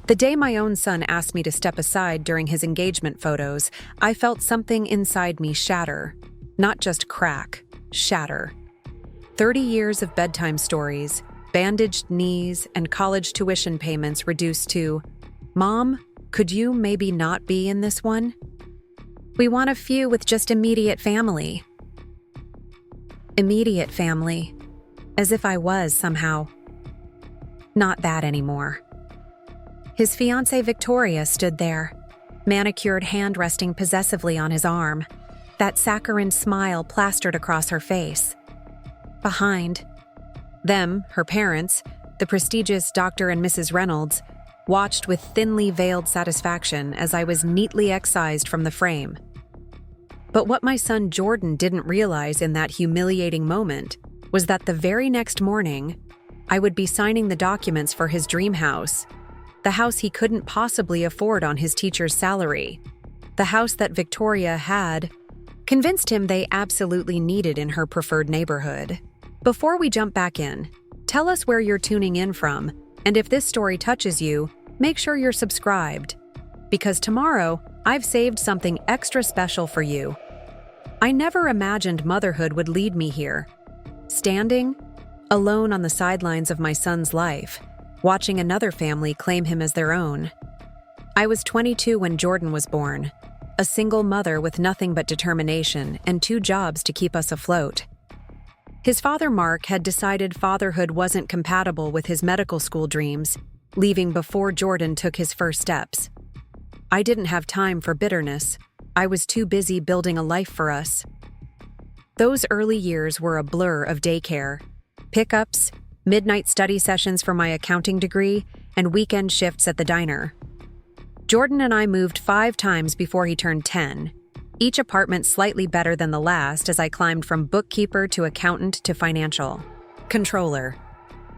The day my own son asked me to step aside during his engagement photos, I felt something inside me shatter. Not just crack, shatter. 30 years of bedtime stories, bandaged knees, and college tuition payments reduced to, "Mom, could you maybe not be in this one? We want a few with just immediate family." Immediate family. As if I was somehow not that anymore. His fiancée Victoria stood there, manicured hand resting possessively on his arm, that saccharine smile plastered across her face. Behind them, her parents, the prestigious Dr. and Mrs. Reynolds, watched with thinly veiled satisfaction as I was neatly excised from the frame. But what my son Jordan didn't realize in that humiliating moment was that the very next morning, I would be signing the documents for his dream house, the house he couldn't possibly afford on his teacher's salary, the house that Victoria had convinced him they absolutely needed in her preferred neighborhood. Before we jump back in, tell us where you're tuning in from, and if this story touches you, make sure you're subscribed, because tomorrow I've saved something extra special for you. I never imagined motherhood would lead me here, standing alone on the sidelines of my son's life, watching another family claim him as their own. I was 22 when Jordan was born, a single mother with nothing but determination and 2 jobs to keep us afloat. His father, Mark, had decided fatherhood wasn't compatible with his medical school dreams, leaving before Jordan took his first steps. I didn't have time for bitterness. I was too busy building a life for us. Those early years were a blur of daycare, pickups, midnight study sessions for my accounting degree, and weekend shifts at the diner. Jordan and I moved 5 times before he turned 10, each apartment slightly better than the last as I climbed from bookkeeper to accountant to financial controller.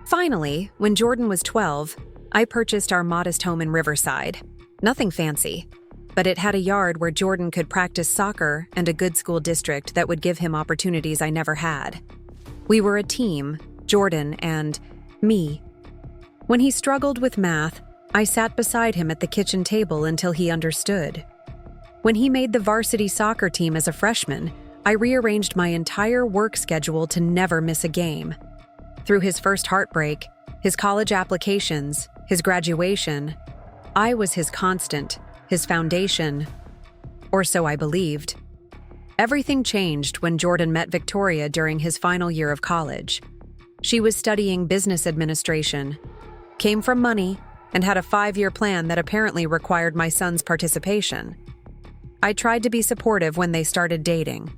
Finally, when Jordan was 12, I purchased our modest home in Riverside. Nothing fancy, but it had a yard where Jordan could practice soccer and a good school district that would give him opportunities I never had. We were a team, Jordan and me. When he struggled with math, I sat beside him at the kitchen table until he understood. When he made the varsity soccer team as a freshman, I rearranged my entire work schedule to never miss a game. Through his first heartbreak, his college applications, his graduation, I was his constant, his foundation, or so I believed. Everything changed when Jordan met Victoria during his final year of college. She was studying business administration, came from money, and had a 5-year plan that apparently required my son's participation. I tried to be supportive when they started dating.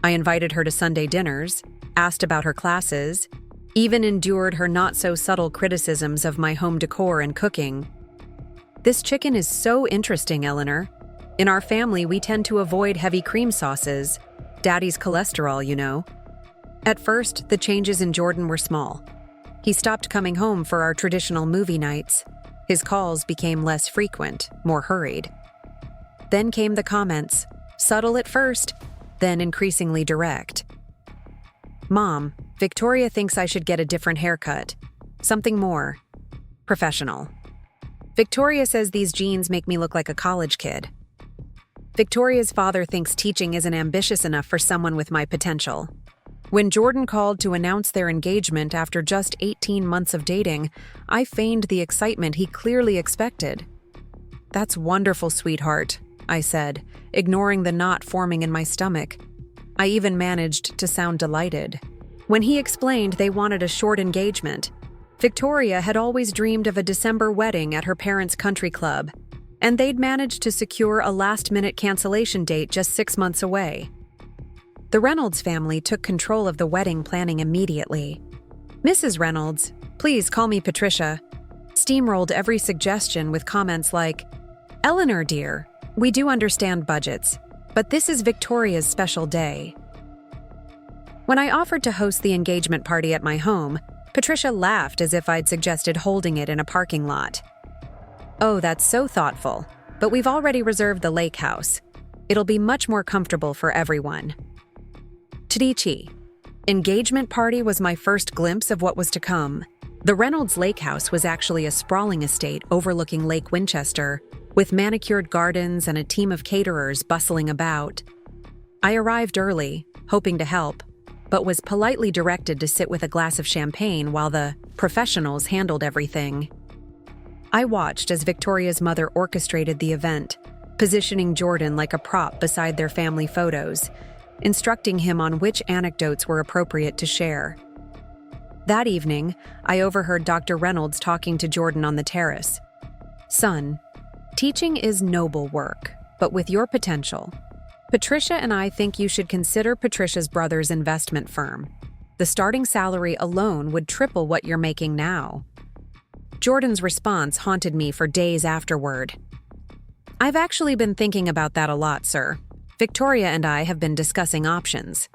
I invited her to Sunday dinners, asked about her classes, even endured her not-so-subtle criticisms of my home decor and cooking. "This chicken is so interesting, Eleanor. In our family, we tend to avoid heavy cream sauces. Daddy's cholesterol, you know." At first, the changes in Jordan were small. He stopped coming home for our traditional movie nights. His calls became less frequent, more hurried. Then came the comments, subtle at first, then increasingly direct. "Mom, Victoria thinks I should get a different haircut. Something more professional. Victoria says these jeans make me look like a college kid. Victoria's father thinks teaching isn't ambitious enough for someone with my potential." When Jordan called to announce their engagement after just 18 months of dating, I feigned the excitement he clearly expected. "That's wonderful, sweetheart," I said, ignoring the knot forming in my stomach. I even managed to sound delighted. When he explained they wanted a short engagement, Victoria had always dreamed of a December wedding at her parents' country club, and they'd managed to secure a last-minute cancellation date just 6 months away. The Reynolds family took control of the wedding planning immediately. Mrs. Reynolds, please call me Patricia, steamrolled every suggestion with comments like, "Eleanor, dear, we do understand budgets, but this is Victoria's special day." When I offered to host the engagement party at my home, Patricia laughed as if I'd suggested holding it in a parking lot. "Oh, that's so thoughtful, but we've already reserved the lake house. It'll be much more comfortable for everyone." Tadichi. Engagement party was my first glimpse of what was to come. The Reynolds Lake House was actually a sprawling estate overlooking Lake Winchester, with manicured gardens and a team of caterers bustling about. I arrived early, hoping to help, but was politely directed to sit with a glass of champagne while the professionals handled everything. I watched as Victoria's mother orchestrated the event, positioning Jordan like a prop beside their family photos, instructing him on which anecdotes were appropriate to share. That evening, I overheard Dr. Reynolds talking to Jordan on the terrace. "Son, teaching is noble work, but with your potential. Patricia and I think you should consider Patricia's brother's investment firm. The starting salary alone would triple what you're making now." Jordan's response haunted me for days afterward. "I've actually been thinking about that a lot, sir. Victoria and I have been discussing options."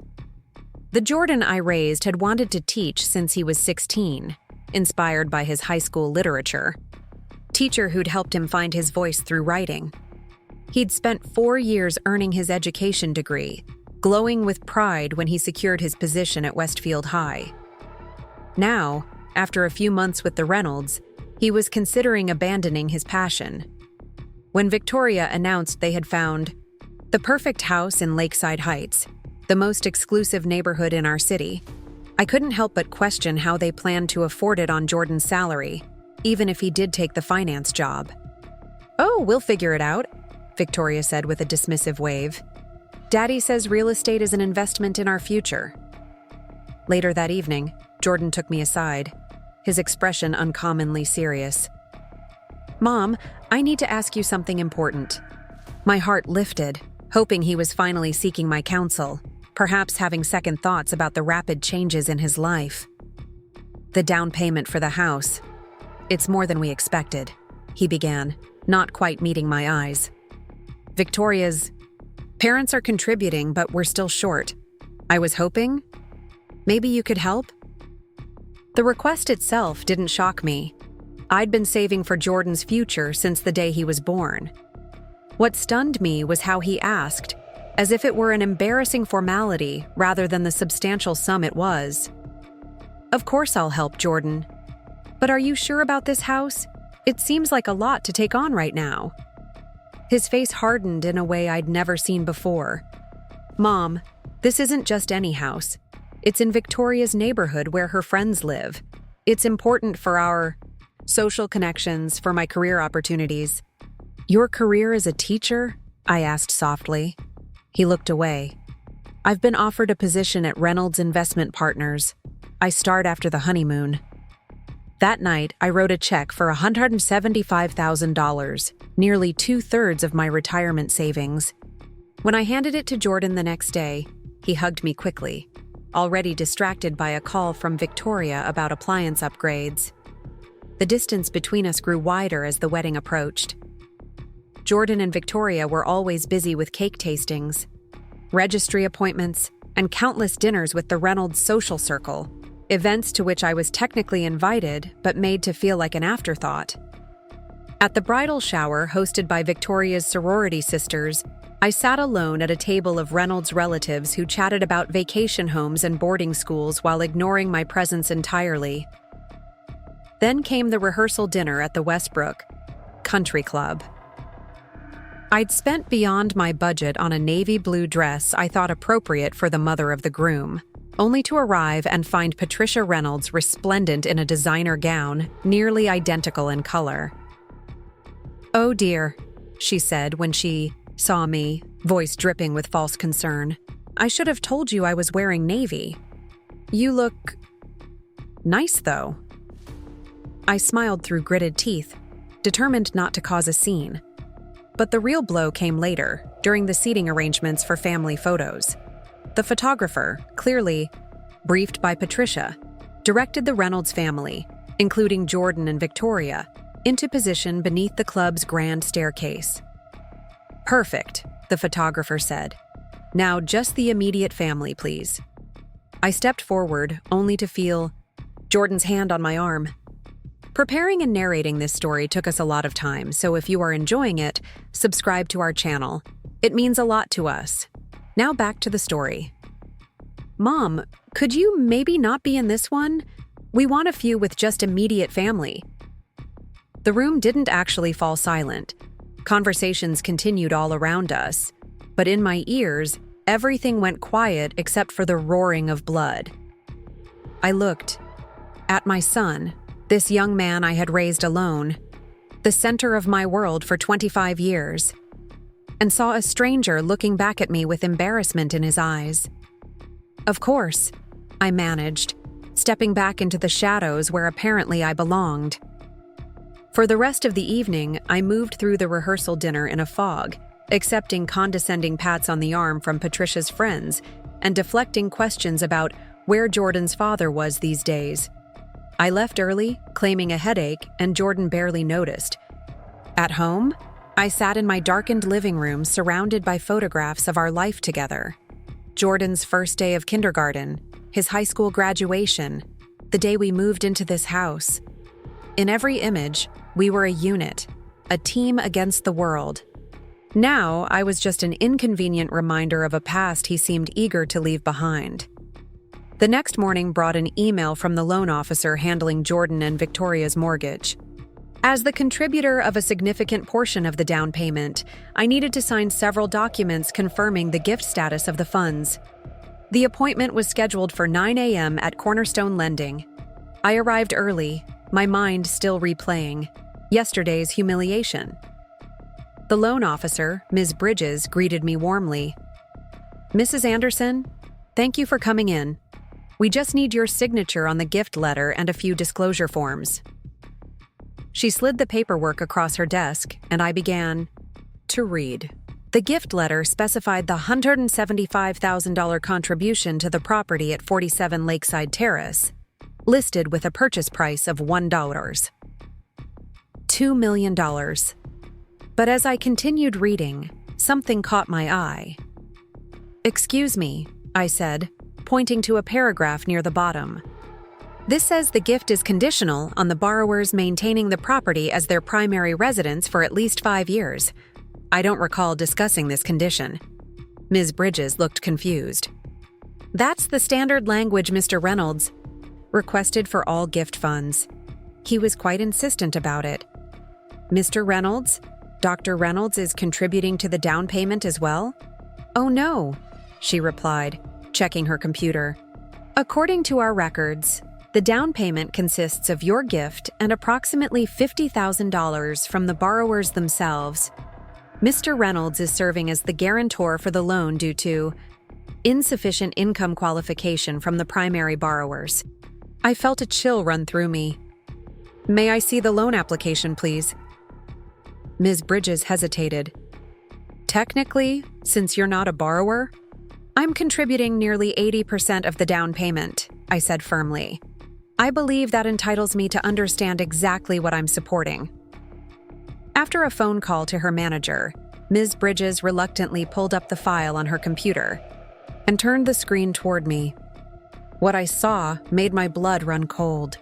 The Jordan I raised had wanted to teach since he was 16, inspired by his high school literature. Teacher who'd helped him find his voice through writing. He'd spent 4 years earning his education degree, glowing with pride when he secured his position at Westfield High. Now, after a few months with the Reynolds, he was considering abandoning his passion. When Victoria announced they had found the perfect house in Lakeside Heights, the most exclusive neighborhood in our city, I couldn't help but question how they planned to afford it on Jordan's salary, even if he did take the finance job. "Oh, we'll figure it out," Victoria said with a dismissive wave. "Daddy says real estate is an investment in our future." Later that evening, Jordan took me aside, his expression uncommonly serious. "Mom, I need to ask you something important." My heart lifted, hoping he was finally seeking my counsel, perhaps having second thoughts about the rapid changes in his life. "The down payment for the house. It's more than we expected," he began, not quite meeting my eyes. "Victoria's parents are contributing, but we're still short. I was hoping maybe you could help?" The request itself didn't shock me. I'd been saving for Jordan's future since the day he was born. What stunned me was how he asked, as if it were an embarrassing formality rather than the substantial sum it was. "Of course I'll help, Jordan. But are you sure about this house? It seems like a lot to take on right now." His face hardened in a way I'd never seen before. "Mom, this isn't just any house. It's in Victoria's neighborhood where her friends live. It's important for our social connections, for my career opportunities." "Your career as a teacher?" I asked softly. He looked away. "I've been offered a position at Reynolds Investment Partners. I start after the honeymoon." That night, I wrote a check for $175,000, nearly 2/3 of my retirement savings. When I handed it to Jordan the next day, he hugged me quickly, already distracted by a call from Victoria about appliance upgrades. The distance between us grew wider as the wedding approached. Jordan and Victoria were always busy with cake tastings, registry appointments, and countless dinners with the Reynolds social circle, events to which I was technically invited but made to feel like an afterthought. At the bridal shower hosted by Victoria's sorority sisters, I sat alone at a table of Reynolds' relatives who chatted about vacation homes and boarding schools while ignoring my presence entirely. Then came the rehearsal dinner at the Westbrook Country Club. I'd spent beyond my budget on a navy blue dress I thought appropriate for the mother of the groom, only to arrive and find Patricia Reynolds resplendent in a designer gown, nearly identical in color. "Oh dear," she said when she saw me, voice dripping with false concern. "I should have told you I was wearing navy. You look nice, though." I smiled through gritted teeth, determined not to cause a scene. But the real blow came later, during the seating arrangements for family photos. The photographer, clearly briefed by Patricia, directed the Reynolds family, including Jordan and Victoria, into position beneath the club's grand staircase. "Perfect," the photographer said. "Now just the immediate family, please." I stepped forward, only to feel Jordan's hand on my arm. Preparing and narrating this story took us a lot of time, so if you are enjoying it, subscribe to our channel. It means a lot to us. Now back to the story. "Mom, could you maybe not be in this one? We want a few with just immediate family." The room didn't actually fall silent. Conversations continued all around us, but in my ears, everything went quiet except for the roaring of blood. I looked at my son, this young man I had raised alone, the center of my world for 25 years, and saw a stranger looking back at me with embarrassment in his eyes. "Of course," I managed, stepping back into the shadows where apparently I belonged. For the rest of the evening, I moved through the rehearsal dinner in a fog, accepting condescending pats on the arm from Patricia's friends and deflecting questions about where Jordan's father was these days. I left early, claiming a headache, and Jordan barely noticed. At home, I sat in my darkened living room surrounded by photographs of our life together. Jordan's first day of kindergarten, his high school graduation, the day we moved into this house. In every image, we were a unit, a team against the world. Now, I was just an inconvenient reminder of a past he seemed eager to leave behind. The next morning brought an email from the loan officer handling Jordan and Victoria's mortgage. As the contributor of a significant portion of the down payment, I needed to sign several documents confirming the gift status of the funds. The appointment was scheduled for 9 a.m. at Cornerstone Lending. I arrived early, my mind still replaying yesterday's humiliation. The loan officer, Ms. Bridges, greeted me warmly. "Mrs. Anderson, thank you for coming in. We just need your signature on the gift letter and a few disclosure forms." She slid the paperwork across her desk, and I began to read. The gift letter specified the $175,000 contribution to the property at 47 Lakeside Terrace, listed with a purchase price of $1. $2 million. But as I continued reading, something caught my eye. "Excuse me," I said, pointing to a paragraph near the bottom. "This says the gift is conditional on the borrowers maintaining the property as their primary residence for at least 5 years. I don't recall discussing this condition." Ms. Bridges looked confused. "That's the standard language Mr. Reynolds requested for all gift funds. He was quite insistent about it." "Mr. Reynolds? Dr. Reynolds is contributing to the down payment as well?" "Oh no," she replied, checking her computer. "According to our records, the down payment consists of your gift and approximately $50,000 from the borrowers themselves. Mr. Reynolds is serving as the guarantor for the loan due to insufficient income qualification from the primary borrowers." I felt a chill run through me. "May I see the loan application, please?" Ms. Bridges hesitated. "Technically, since you're not a borrower, I'm contributing nearly 80% of the down payment," I said firmly. "I believe that entitles me to understand exactly what I'm supporting." After a phone call to her manager, Ms. Bridges reluctantly pulled up the file on her computer and turned the screen toward me. What I saw made my blood run cold.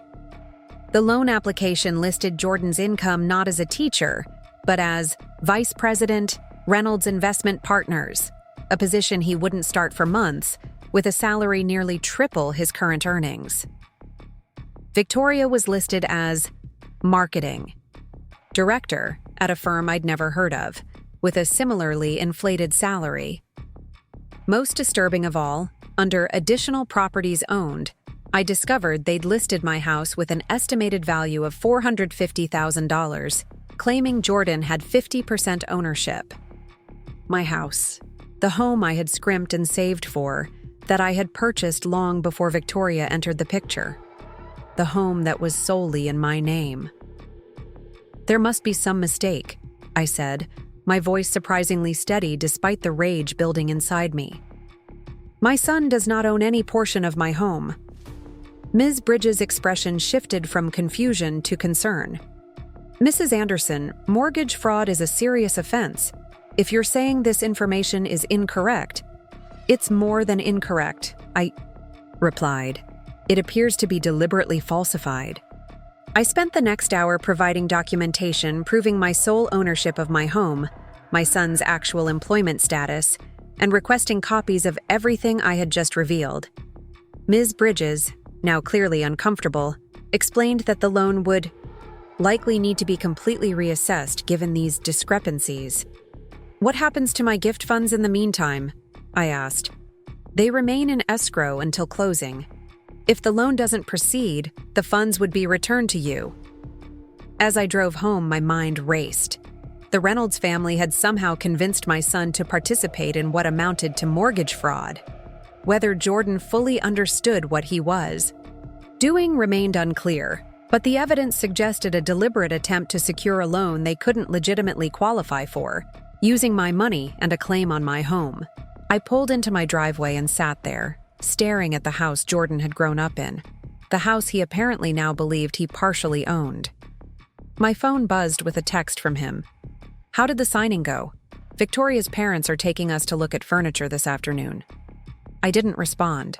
The loan application listed Jordan's income not as a teacher, but as Vice President, Reynolds Investment Partners, a position he wouldn't start for months, with a salary nearly triple his current earnings. Victoria was listed as Marketing Director at a firm I'd never heard of, with a similarly inflated salary. Most disturbing of all, under Additional Properties Owned, I discovered they'd listed my house with an estimated value of $450,000, claiming Jordan had 50% ownership. My house, the home I had scrimped and saved for, that I had purchased long before Victoria entered the picture. The home that was solely in my name. "There must be some mistake," I said, my voice surprisingly steady despite the rage building inside me. "My son does not own any portion of my home." Ms. Bridges' expression shifted from confusion to concern. "Mrs. Anderson, mortgage fraud is a serious offense. If you're saying this information is incorrect, it's more than incorrect," I replied. "It appears to be deliberately falsified." I spent the next hour providing documentation proving my sole ownership of my home, my son's actual employment status, and requesting copies of everything I had just revealed. Ms. Bridges, now clearly uncomfortable, explained that the loan would likely need to be completely reassessed given these discrepancies. "What happens to my gift funds in the meantime?" I asked. "They remain in escrow until closing. If the loan doesn't proceed, the funds would be returned to you." As I drove home, my mind raced. The Reynolds family had somehow convinced my son to participate in what amounted to mortgage fraud. Whether Jordan fully understood what he was doing remained unclear, but the evidence suggested a deliberate attempt to secure a loan they couldn't legitimately qualify for, using my money and a claim on my home. I pulled into my driveway and sat there, staring at the house Jordan had grown up in, the house he apparently now believed he partially owned. My phone buzzed with a text from him. "How did the signing go? Victoria's parents are taking us to look at furniture this afternoon." I didn't respond.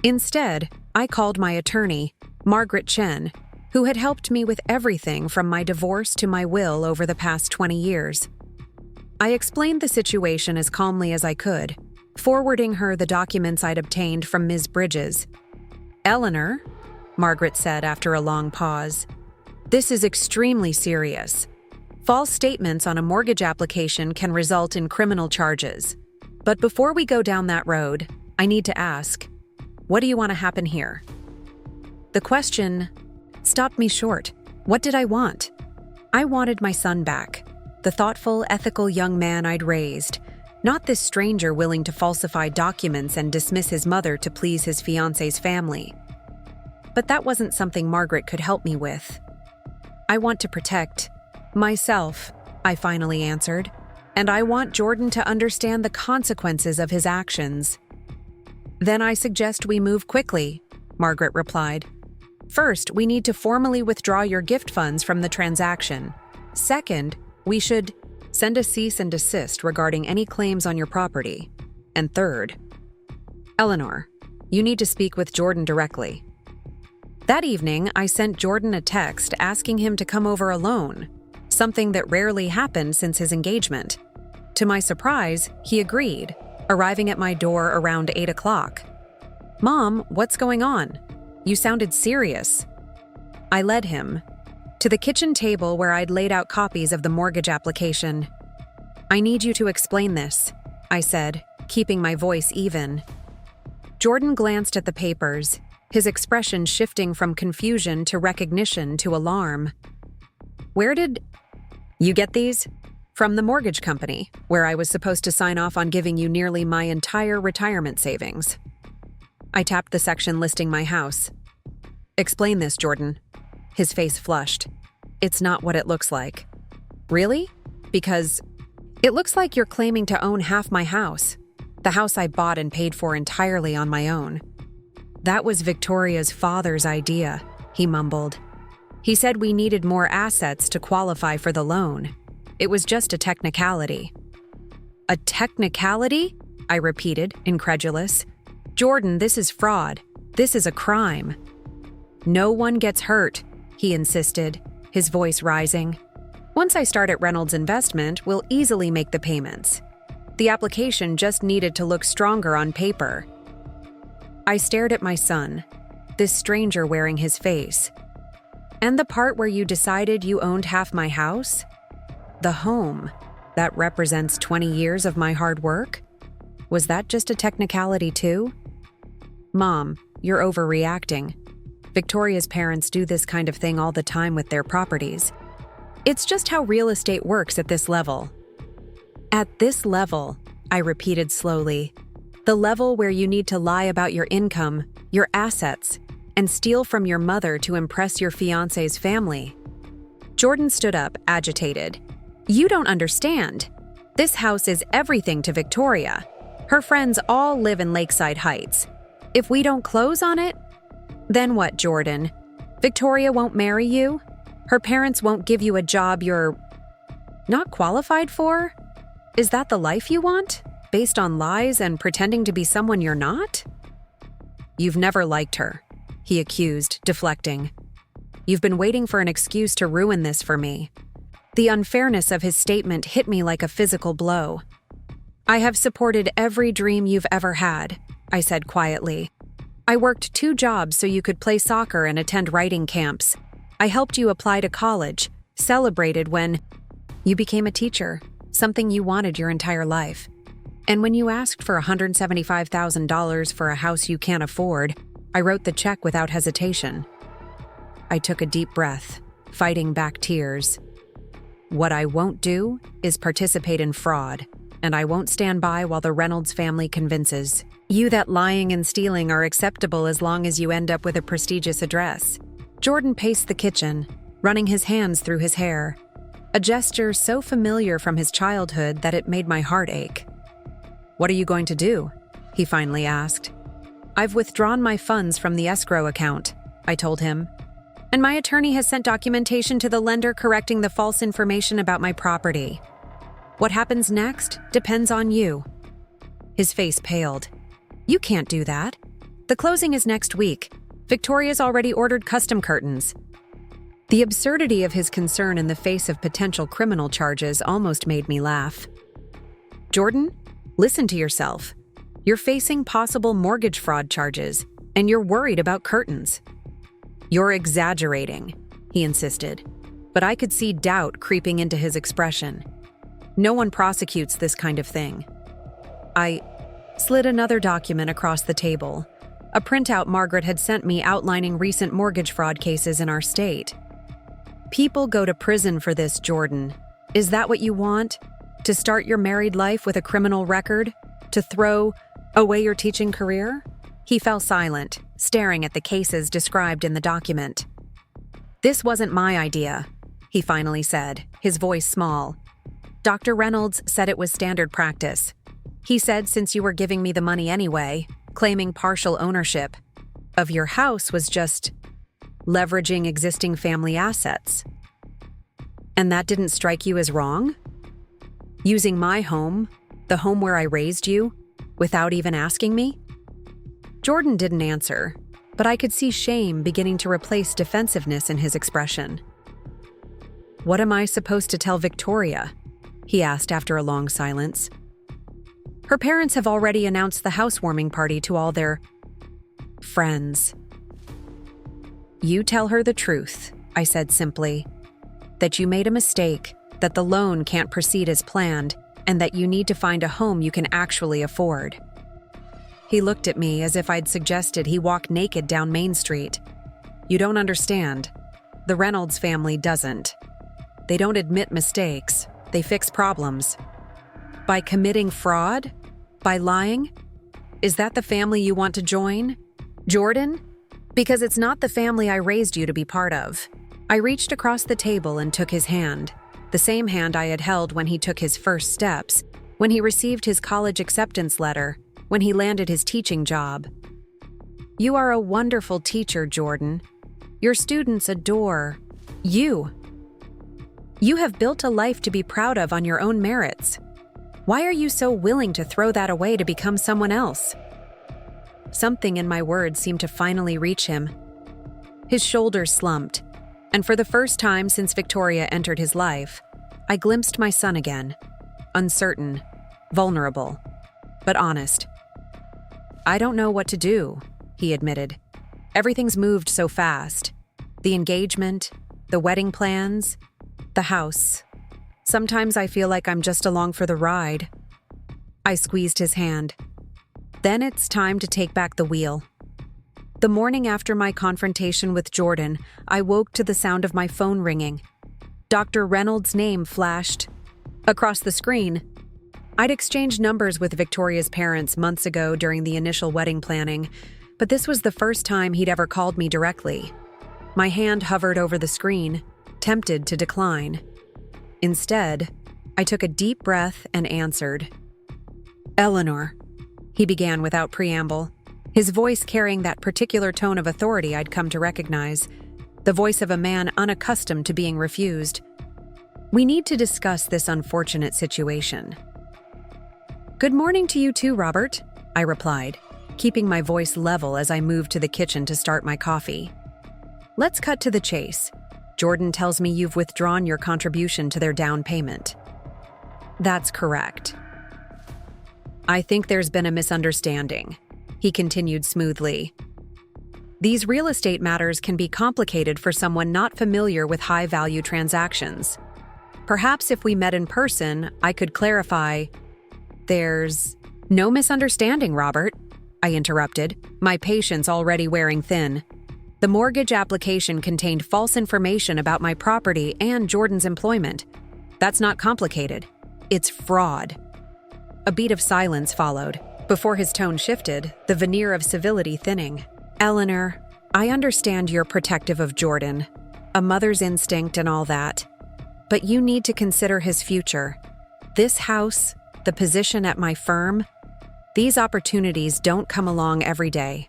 Instead, I called my attorney, Margaret Chen, who had helped me with everything from my divorce to my will over the past 20 years. I explained the situation as calmly as I could, forwarding her the documents I'd obtained from Ms. Bridges. "Eleanor," Margaret said after a long pause, "this is extremely serious. False statements on a mortgage application can result in criminal charges. But before we go down that road, I need to ask, what do you want to happen here?" The question stopped me short. What did I want? I wanted my son back, the thoughtful, ethical young man I'd raised, not this stranger willing to falsify documents and dismiss his mother to please his fiancé's family. But that wasn't something Margaret could help me with. "I want to protect myself," I finally answered, "and I want Jordan to understand the consequences of his actions." "Then I suggest we move quickly," Margaret replied. "First, we need to formally withdraw your gift funds from the transaction. Second, we should send a cease and desist regarding any claims on your property. And third, Eleanor, you need to speak with Jordan directly." That evening, I sent Jordan a text asking him to come over alone, something that rarely happened since his engagement. To my surprise, he agreed, arriving at my door around 8 o'clock. "Mom, what's going on? You sounded serious." I led him to the kitchen table where I'd laid out copies of the mortgage application. "I need you to explain this," I said, keeping my voice even. Jordan glanced at the papers, his expression shifting from confusion to recognition to alarm. "Where did you get these?" "From the mortgage company, where I was supposed to sign off on giving you nearly my entire retirement savings." I tapped the section listing my house. "Explain this, Jordan." His face flushed. "It's not what it looks like." "Really? Because it looks like you're claiming to own half my house, the house I bought and paid for entirely on my own." "That was Victoria's father's idea," he mumbled. "He said we needed more assets to qualify for the loan. It was just a technicality." "A technicality?" I repeated, incredulous. "Jordan, this is fraud. This is a crime." "No one gets hurt," he insisted, his voice rising. "Once I start at Reynolds Investment, we'll easily make the payments. The application just needed to look stronger on paper." I stared at my son, this stranger wearing his face. "And the part where you decided you owned half my house? The home that represents 20 years of my hard work? Was that just a technicality too?" "Mom, you're overreacting. Victoria's parents do this kind of thing all the time with their properties. It's just how real estate works at this level." "At this level," I repeated slowly. "The level where you need to lie about your income, your assets, and steal from your mother to impress your fiancé's family." Jordan stood up, agitated. "You don't understand. This house is everything to Victoria. Her friends all live in Lakeside Heights. If we don't close on it, then what, Jordan? Victoria won't marry you? Her parents won't give you a job you're not qualified for? Is that the life you want, based on lies and pretending to be someone you're not?" "You've never liked her," he accused, deflecting. "You've been waiting for an excuse to ruin this for me." The unfairness of his statement hit me like a physical blow. "I have supported every dream you've ever had," I said quietly. I worked 2 jobs so you could play soccer and attend writing camps. I helped you apply to college, celebrated when you became a teacher, something you wanted your entire life. And when you asked for $175,000 for a house you can't afford, I wrote the check without hesitation. I took a deep breath, fighting back tears. What I won't do is participate in fraud, and I won't stand by while the Reynolds family convinces you that lying and stealing are acceptable as long as you end up with a prestigious address. Jordan paced the kitchen, running his hands through his hair, a gesture so familiar from his childhood that it made my heart ache. "What are you going to do?" he finally asked. "I've withdrawn my funds from the escrow account," I told him. "And my attorney has sent documentation to the lender correcting the false information about my property. What happens next depends on you." His face paled. "You can't do that. The closing is next week. Victoria's already ordered custom curtains." The absurdity of his concern in the face of potential criminal charges almost made me laugh. "Jordan, listen to yourself. You're facing possible mortgage fraud charges, and you're worried about curtains." "You're exaggerating," he insisted, but I could see doubt creeping into his expression. "No one prosecutes this kind of thing." I slid another document across the table, a printout Margaret had sent me outlining recent mortgage fraud cases in our state. "People go to prison for this, Jordan. Is that what you want? To start your married life with a criminal record? To throw away your teaching career?" He fell silent, staring at the cases described in the document. "This wasn't my idea," he finally said, his voice small. "Dr. Reynolds said it was standard practice. He said since you were giving me the money anyway, claiming partial ownership of your house was just leveraging existing family assets. And that didn't strike you as wrong? Using my home, the home where I raised you, without even asking me?" Jordan didn't answer, but I could see shame beginning to replace defensiveness in his expression. "What am I supposed to tell Victoria?" he asked after a long silence. "Her parents have already announced the housewarming party to all their friends." "You tell her the truth," I said simply. "That you made a mistake, that the loan can't proceed as planned, and that you need to find a home you can actually afford." He looked at me as if I'd suggested he walk naked down Main Street. "You don't understand. The Reynolds family doesn't. They don't admit mistakes. They fix problems. By committing fraud? By lying? Is that the family you want to join? Jordan? Because it's not the family I raised you to be part of." I reached across the table and took his hand, the same hand I had held when he took his first steps, when he received his college acceptance letter, when he landed his teaching job. "You are a wonderful teacher, Jordan. Your students adore you. You have built a life to be proud of on your own merits. Why are you so willing to throw that away to become someone else?" Something in my words seemed to finally reach him. His shoulders slumped, and for the first time since Victoria entered his life, I glimpsed my son again, uncertain, vulnerable, but honest. "I don't know what to do," he admitted. "Everything's moved so fast. The engagement, the wedding plans, the house. Sometimes I feel like I'm just along for the ride." I squeezed his hand. "Then it's time to take back the wheel." The morning after my confrontation with Jordan, I woke to the sound of my phone ringing. Dr. Reynolds' name flashed across the screen. I'd exchanged numbers with Victoria's parents months ago during the initial wedding planning, but this was the first time he'd ever called me directly. My hand hovered over the screen, tempted to decline. Instead, I took a deep breath and answered. "Eleanor," he began without preamble, his voice carrying that particular tone of authority I'd come to recognize, the voice of a man unaccustomed to being refused. "We need to discuss this unfortunate situation." "Good morning to you too, Robert," I replied, keeping my voice level as I moved to the kitchen to start my coffee. "Let's cut to the chase. Jordan tells me you've withdrawn your contribution to their down payment." "That's correct." "I think there's been a misunderstanding," he continued smoothly. These real estate matters can be complicated for someone not familiar with high-value transactions. Perhaps if we met in person, I could clarify. There's no misunderstanding, Robert, I interrupted, my patience already wearing thin. The mortgage application contained false information about my property and Jordan's employment. That's not complicated. It's fraud. A beat of silence followed. Before his tone shifted, the veneer of civility thinning. Eleanor, I understand you're protective of Jordan, a mother's instinct and all that. But you need to consider his future. This house, the position at my firm, these opportunities don't come along every day.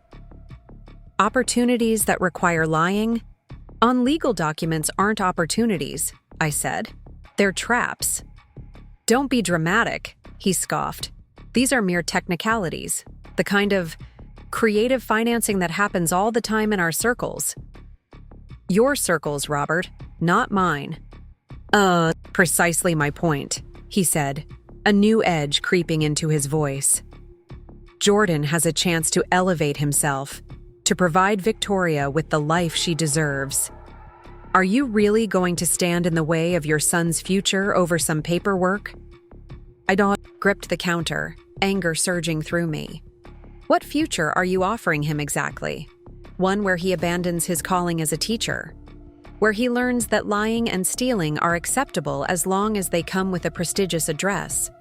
Opportunities that require lying? On legal documents aren't opportunities, I said. They're traps. Don't be dramatic, he scoffed. These are mere technicalities, the kind of creative financing that happens all the time in our circles. Your circles, Robert, not mine. Precisely my point, he said, a new edge creeping into his voice. Jordan has a chance to elevate himself, to provide Victoria with the life she deserves. Are you really going to stand in the way of your son's future over some paperwork? I gripped the counter, anger surging through me. What future are you offering him exactly? One where he abandons his calling as a teacher? Where he learns that lying and stealing are acceptable as long as they come with a prestigious address?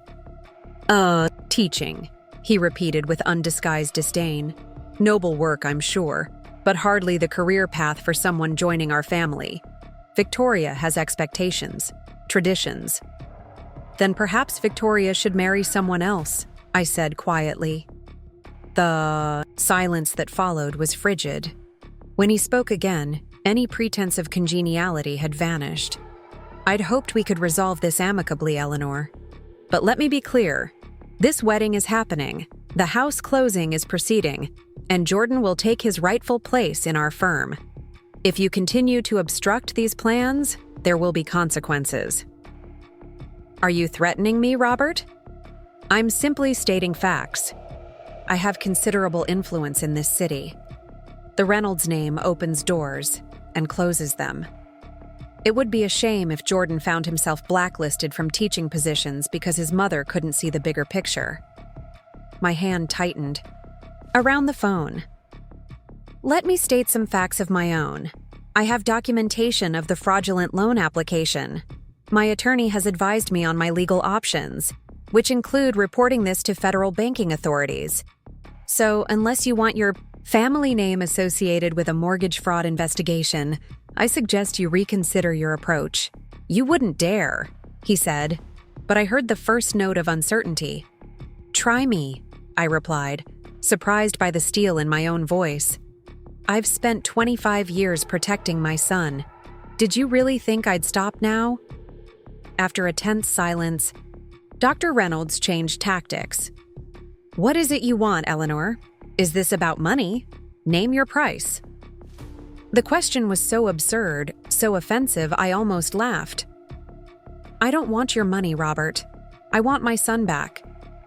Teaching, he repeated with undisguised disdain. Noble work, I'm sure, but hardly the career path for someone joining our family. Victoria has expectations, traditions. Then perhaps Victoria should marry someone else, I said quietly. The silence that followed was frigid. When he spoke again, any pretense of congeniality had vanished. I'd hoped we could resolve this amicably, Eleanor. But let me be clear. This wedding is happening, the house closing is proceeding, and Jordan will take his rightful place in our firm. If you continue to obstruct these plans, there will be consequences. Are you threatening me, Robert? I'm simply stating facts. I have considerable influence in this city. The Reynolds name opens doors and closes them. It would be a shame if Jordan found himself blacklisted from teaching positions because his mother couldn't see the bigger picture. My hand tightened. Around the phone. Let me state some facts of my own. I have documentation of the fraudulent loan application. My attorney has advised me on my legal options, which include reporting this to federal banking authorities. So, unless you want your family name associated with a mortgage fraud investigation, I suggest you reconsider your approach. You wouldn't dare, he said, but I heard the first note of uncertainty. Try me, I replied, surprised by the steel in my own voice. I've spent 25 years protecting my son. Did you really think I'd stop now? After a tense silence, Dr. Reynolds changed tactics. What is it you want, Eleanor? Is this about money? Name your price. The question was so absurd, so offensive, I almost laughed. I don't want your money, Robert. I want my son back.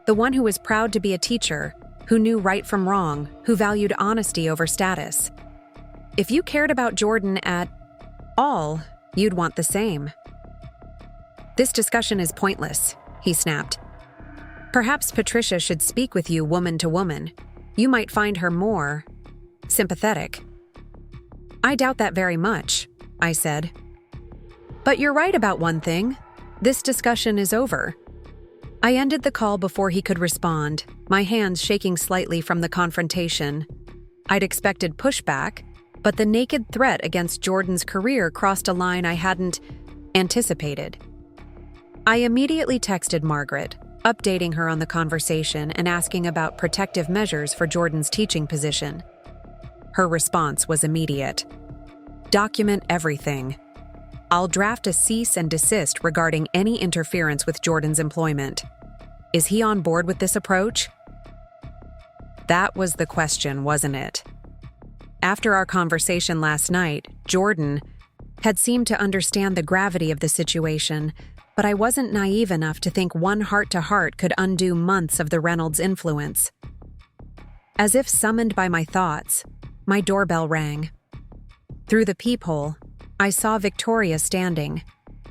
The one who was proud to be a teacher, who knew right from wrong, who valued honesty over status. If you cared about Jordan at all, you'd want the same. This discussion is pointless, he snapped. Perhaps Patricia should speak with you woman to woman. You might find her more sympathetic. I doubt that very much, I said. But you're right about one thing. This discussion is over. I ended the call before he could respond, my hands shaking slightly from the confrontation. I'd expected pushback, but the naked threat against Jordan's career crossed a line I hadn't anticipated. I immediately texted Margaret, updating her on the conversation and asking about protective measures for Jordan's teaching position. Her response was immediate. Document everything. I'll draft a cease and desist regarding any interference with Jordan's employment. Is he on board with this approach? That was the question, wasn't it? After our conversation last night, Jordan had seemed to understand the gravity of the situation, but I wasn't naive enough to think one heart-to-heart could undo months of the Reynolds influence. As if summoned by my thoughts, my doorbell rang. Through the peephole, I saw Victoria standing.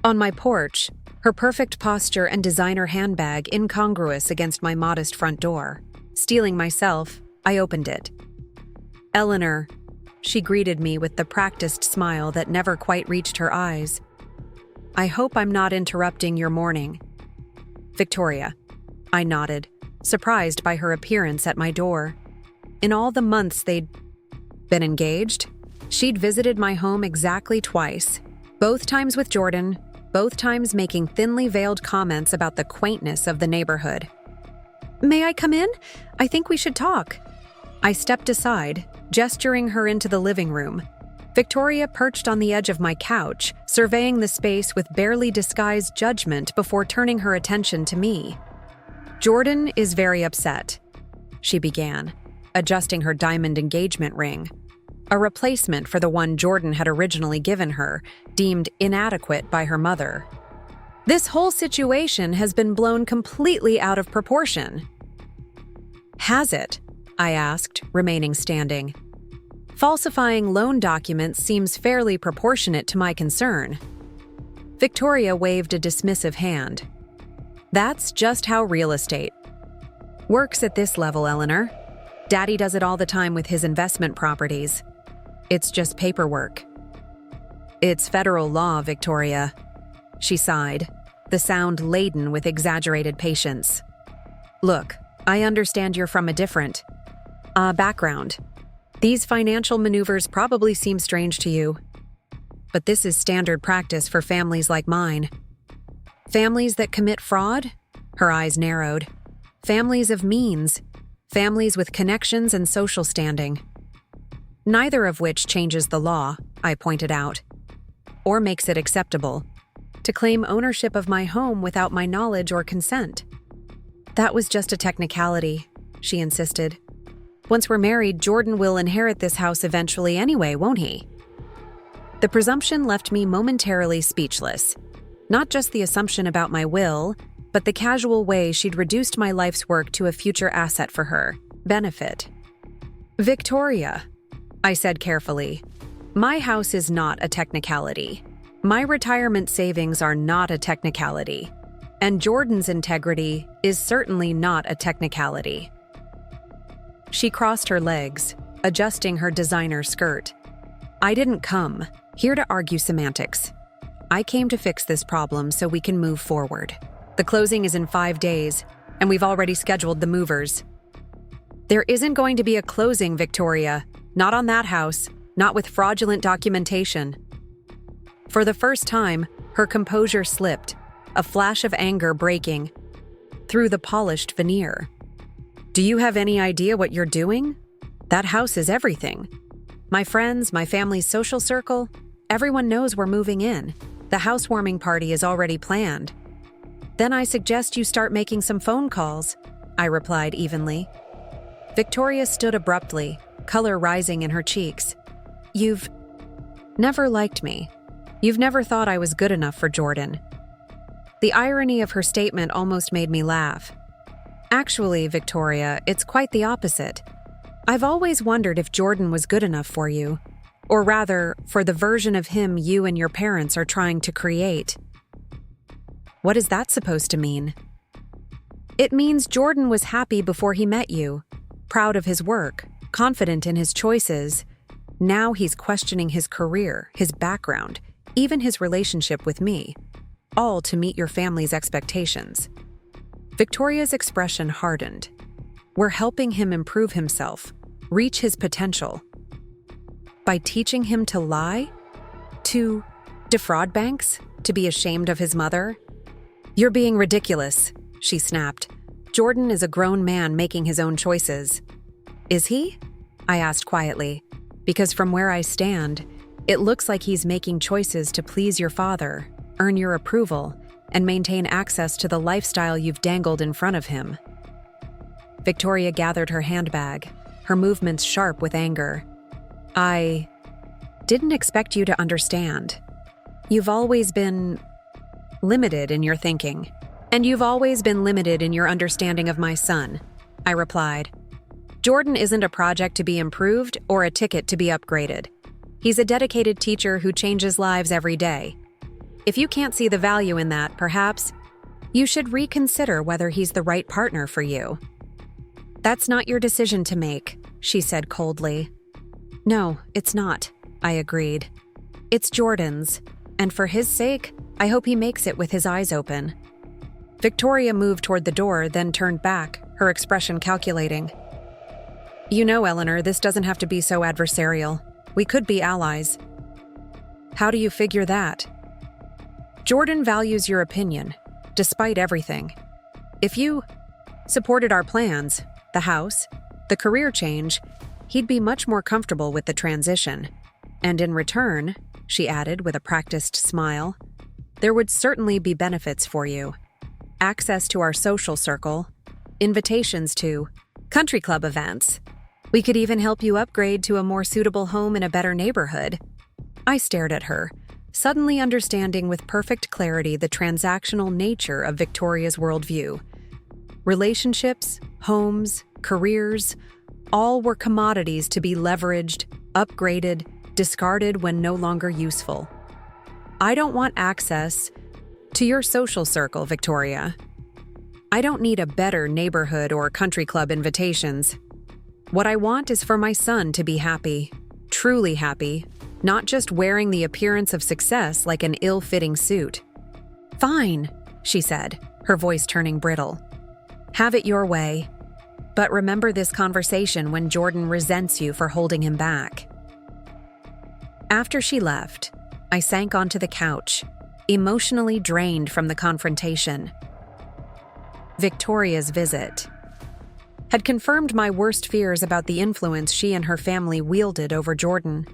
On my porch, her perfect posture and designer handbag incongruous against my modest front door. Steeling myself, I opened it. "Eleanor," she greeted me with the practiced smile that never quite reached her eyes. "I hope I'm not interrupting your morning." "Victoria." I nodded, surprised by her appearance at my door. In all the months they'd been engaged, she'd visited my home exactly twice, both times with Jordan, both times making thinly veiled comments about the quaintness of the neighborhood. "May I come in? I think we should talk." I stepped aside, gesturing her into the living room. Victoria perched on the edge of my couch, surveying the space with barely disguised judgment before turning her attention to me. "Jordan is very upset," she began, adjusting her diamond engagement ring, a replacement for the one Jordan had originally given her, deemed inadequate by her mother. "This whole situation has been blown completely out of proportion." "Has it?" I asked, remaining standing. "Falsifying loan documents seems fairly proportionate to my concern." Victoria waved a dismissive hand. "That's just how real estate works at this level, Eleanor. Daddy does it all the time with his investment properties. It's just paperwork." "It's federal law, Victoria," she sighed, the sound laden with exaggerated patience. "Look, I understand you're from a different background. These financial maneuvers probably seem strange to you. But this is standard practice for families like mine. Families that commit fraud?" Her eyes narrowed. "Families of means. Families with connections and social standing. Neither of which changes the law," I pointed out, "or makes it acceptable to claim ownership of my home without my knowledge or consent." "That was just a technicality," she insisted. "Once we're married, Jordan will inherit this house eventually anyway, won't he?" The presumption left me momentarily speechless. Not just the assumption about my will, but the casual way she'd reduced my life's work to a future asset for her benefit. "Victoria," I said carefully, "my house is not a technicality. My retirement savings are not a technicality. And Jordan's integrity is certainly not a technicality." She crossed her legs, adjusting her designer skirt. "I didn't come here to argue semantics. I came to fix this problem so we can move forward. The closing is in 5 days, and we've already scheduled the movers." "There isn't going to be a closing, Victoria. Not on that house, not with fraudulent documentation." For the first time, her composure slipped, a flash of anger breaking through the polished veneer. "Do you have any idea what you're doing? That house is everything. My friends, my family's social circle, everyone knows we're moving in. The housewarming party is already planned." "Then I suggest you start making some phone calls," I replied evenly. Victoria stood abruptly, color rising in her cheeks. "You've never liked me. You've never thought I was good enough for Jordan." The irony of her statement almost made me laugh. "Actually, Victoria, it's quite the opposite. I've always wondered if Jordan was good enough for you, or rather, for the version of him you and your parents are trying to create." "What is that supposed to mean?" "It means Jordan was happy before he met you, proud of his work, confident in his choices. Now he's questioning his career, his background, even his relationship with me, all to meet your family's expectations." Victoria's expression hardened. "We're helping him improve himself, reach his potential. By teaching him to lie? To defraud banks? To be ashamed of his mother?" "You're being ridiculous," she snapped. "Jordan is a grown man making his own choices." "Is he?" I asked quietly, because from where I stand, it looks like he's making choices to please your father, earn your approval, and maintain access to the lifestyle you've dangled in front of him. Victoria gathered her handbag, her movements sharp with anger. "I didn't expect you to understand. You've always been limited in your thinking, and you've always been limited in your understanding of my son," I replied. Jordan isn't a project to be improved or a ticket to be upgraded. He's a dedicated teacher who changes lives every day. If you can't see the value in that, perhaps you should reconsider whether he's the right partner for you. That's not your decision to make, she said coldly. No, it's not, I agreed. It's Jordan's, and for his sake, I hope he makes it with his eyes open. Victoria moved toward the door, then turned back, her expression calculating. You know, Eleanor, this doesn't have to be so adversarial. We could be allies. How do you figure that? Jordan values your opinion, despite everything. If you supported our plans, the house, the career change, he'd be much more comfortable with the transition. And in return, she added with a practiced smile, there would certainly be benefits for you. Access to our social circle, invitations to country club events. We could even help you upgrade to a more suitable home in a better neighborhood. I stared at her, suddenly understanding with perfect clarity the transactional nature of Victoria's worldview. Relationships, homes, careers, all were commodities to be leveraged, upgraded, discarded when no longer useful. I don't want access to your social circle, Victoria. I don't need a better neighborhood or country club invitations. What I want is for my son to be happy, truly happy, not just wearing the appearance of success like an ill-fitting suit. Fine, she said, her voice turning brittle. Have it your way. But remember this conversation when Jordan resents you for holding him back. After she left, I sank onto the couch, emotionally drained from the confrontation. Victoria's visit had confirmed my worst fears about the influence she and her family wielded over Jordan.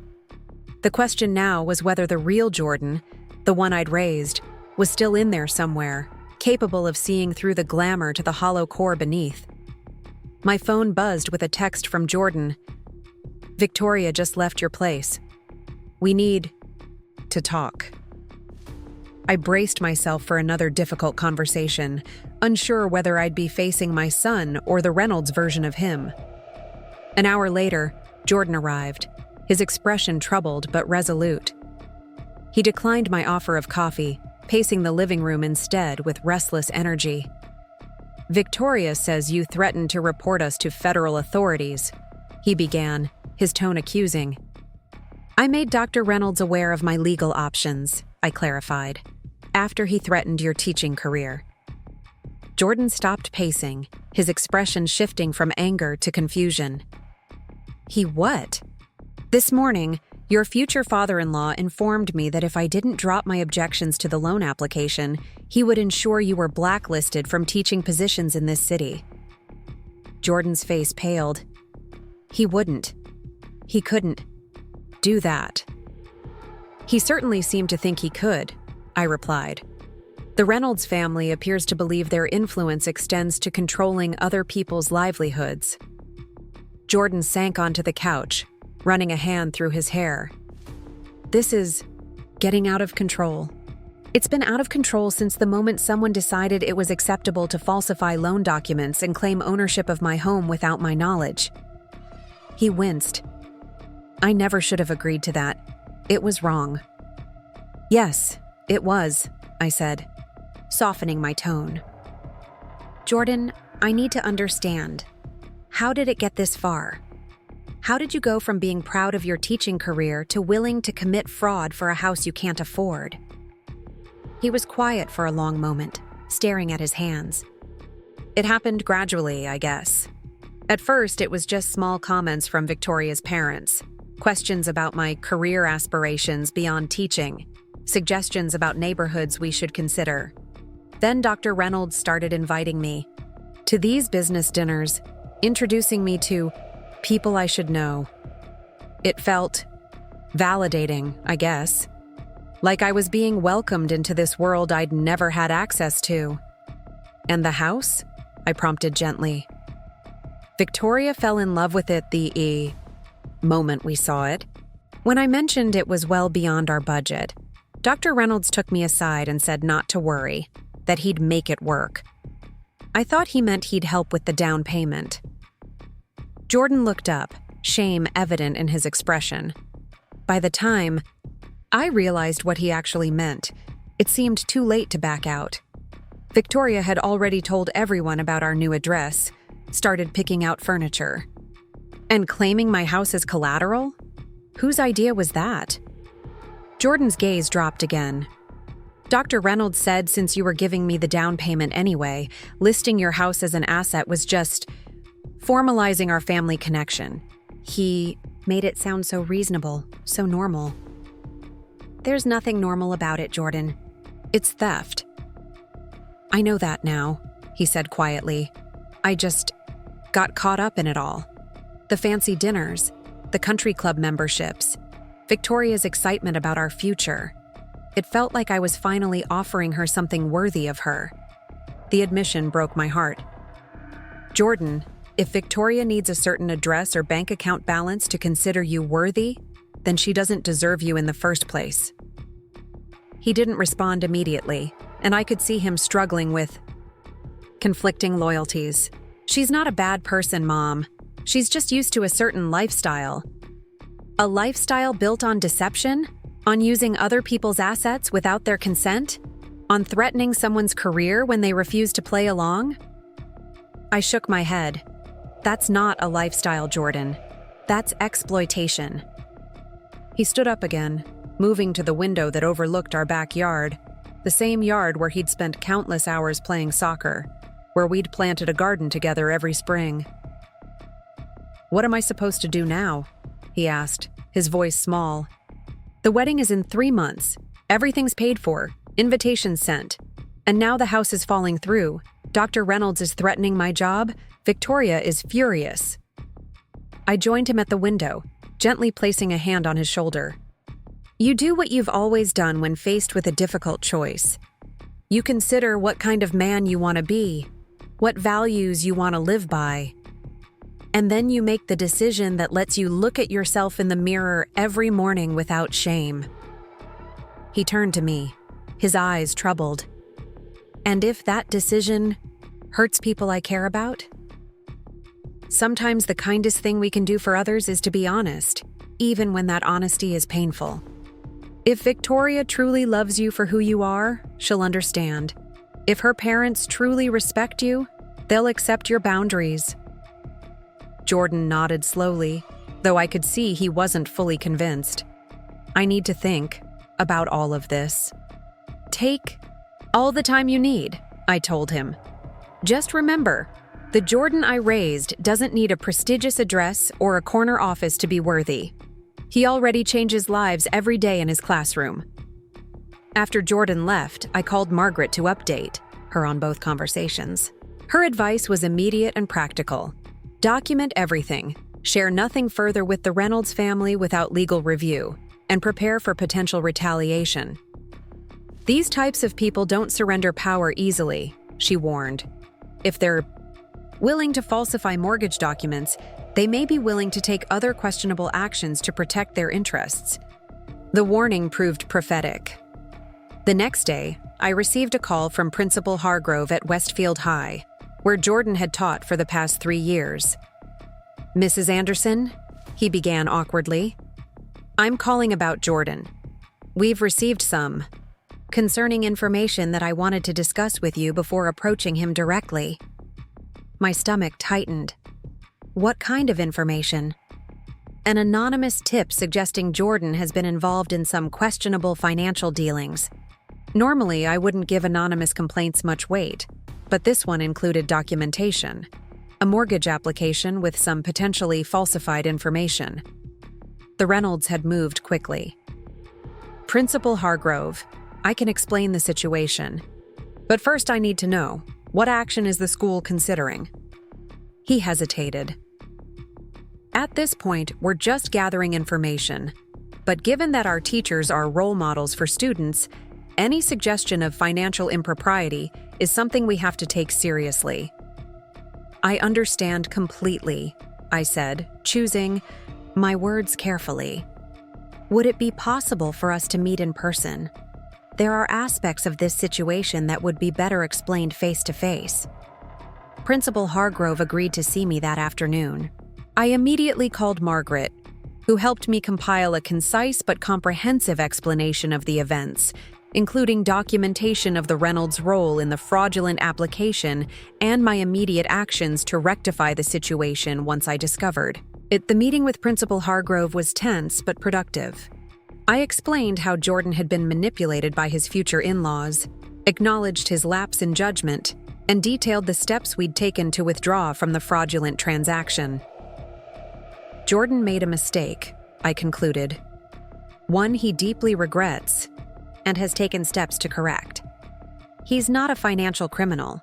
The question now was whether the real Jordan, the one I'd raised, was still in there somewhere, capable of seeing through the glamour to the hollow core beneath. My phone buzzed with a text from Jordan. Victoria just left your place. We need to talk. I braced myself for another difficult conversation, unsure whether I'd be facing my son or the Reynolds version of him. An hour later, Jordan arrived, his expression troubled but resolute. He declined my offer of coffee, pacing the living room instead with restless energy. Victoria says you threatened to report us to federal authorities, he began, his tone accusing. I made Dr. Reynolds aware of my legal options, I clarified, after he threatened your teaching career. Jordan stopped pacing, his expression shifting from anger to confusion. He what? This morning, your future father-in-law informed me that if I didn't drop my objections to the loan application, he would ensure you were blacklisted from teaching positions in this city. Jordan's face paled. He wouldn't. He couldn't do that. He certainly seemed to think he could, I replied. The Reynolds family appears to believe their influence extends to controlling other people's livelihoods. Jordan sank onto the couch, running a hand through his hair. This is getting out of control. It's been out of control since the moment someone decided it was acceptable to falsify loan documents and claim ownership of my home without my knowledge. He winced. I never should have agreed to that. It was wrong. Yes, it was, I said, softening my tone. Jordan, I need to understand. How did it get this far? How did you go from being proud of your teaching career to willing to commit fraud for a house you can't afford? He was quiet for a long moment, staring at his hands. It happened gradually, I guess. At first, it was just small comments from Victoria's parents, questions about my career aspirations beyond teaching, suggestions about neighborhoods we should consider. Then Dr. Reynolds started inviting me to these business dinners, introducing me to people I should know. It felt validating, I guess, like I was being welcomed into this world I'd never had access to. And the house? I prompted gently. Victoria fell in love with it the moment we saw it. When I mentioned it was well beyond our budget, Dr. Reynolds took me aside and said not to worry, that he'd make it work. I thought he meant he'd help with the down payment. Jordan looked up, shame evident in his expression. By the time I realized what he actually meant, it seemed too late to back out. Victoria had already told everyone about our new address, started picking out furniture. And claiming my house as collateral? Whose idea was that? Jordan's gaze dropped again. Dr. Reynolds said since you were giving me the down payment anyway, listing your house as an asset was just formalizing our family connection. He made it sound so reasonable, so normal. There's nothing normal about it, Jordan. It's theft. I know that now, he said quietly. I just got caught up in it all. The fancy dinners, the country club memberships, Victoria's excitement about our future. It felt like I was finally offering her something worthy of her. The admission broke my heart. Jordan, if Victoria needs a certain address or bank account balance to consider you worthy, then she doesn't deserve you in the first place. He didn't respond immediately, and I could see him struggling with conflicting loyalties. She's not a bad person, Mom. She's just used to a certain lifestyle. A lifestyle built on deception? On using other people's assets without their consent? On threatening someone's career when they refuse to play along? I shook my head. That's not a lifestyle, Jordan. That's exploitation. He stood up again, moving to the window that overlooked our backyard, the same yard where he'd spent countless hours playing soccer, where we'd planted a garden together every spring. What am I supposed to do now? He asked, his voice small. The wedding is in 3 months. Everything's paid for, invitations sent. And now the house is falling through. Dr. Reynolds is threatening my job. Victoria is furious. I joined him at the window, gently placing a hand on his shoulder. You do what you've always done when faced with a difficult choice. You consider what kind of man you want to be, what values you want to live by. And then you make the decision that lets you look at yourself in the mirror every morning without shame. He turned to me, his eyes troubled. And if that decision hurts people I care about? Sometimes the kindest thing we can do for others is to be honest, even when that honesty is painful. If Victoria truly loves you for who you are, she'll understand. If her parents truly respect you, they'll accept your boundaries. Jordan nodded slowly, though I could see he wasn't fully convinced. I need to think about all of this. Take all the time you need, I told him. Just remember, the Jordan I raised doesn't need a prestigious address or a corner office to be worthy. He already changes lives every day in his classroom. After Jordan left, I called Margaret to update her on both conversations. Her advice was immediate and practical. Document everything, share nothing further with the Reynolds family without legal review, and prepare for potential retaliation. These types of people don't surrender power easily, she warned. If they're willing to falsify mortgage documents, they may be willing to take other questionable actions to protect their interests. The warning proved prophetic. The next day, I received a call from Principal Hargrove at Westfield High, where Jordan had taught for the past 3 years. Mrs. Anderson, he began awkwardly. I'm calling about Jordan. We've received some concerning information that I wanted to discuss with you before approaching him directly. My stomach tightened. What kind of information? An anonymous tip suggesting Jordan has been involved in some questionable financial dealings. Normally, I wouldn't give anonymous complaints much weight, but this one included documentation, a mortgage application with some potentially falsified information. The Reynolds had moved quickly. Principal Hargrove, I can explain the situation. But first I need to know, what action is the school considering? He hesitated. At this point, we're just gathering information. But given that our teachers are role models for students, any suggestion of financial impropriety is something we have to take seriously. I understand completely, I said, choosing my words carefully. Would it be possible for us to meet in person? There are aspects of this situation that would be better explained face to face. Principal Hargrove agreed to see me that afternoon. I immediately called Margaret, who helped me compile a concise but comprehensive explanation of the events, including documentation of the Reynolds' role in the fraudulent application and my immediate actions to rectify the situation once I discovered it. The meeting with Principal Hargrove was tense but productive. I explained how Jordan had been manipulated by his future in-laws, acknowledged his lapse in judgment, and detailed the steps we'd taken to withdraw from the fraudulent transaction. Jordan made a mistake, I concluded. One he deeply regrets and has taken steps to correct. He's not a financial criminal.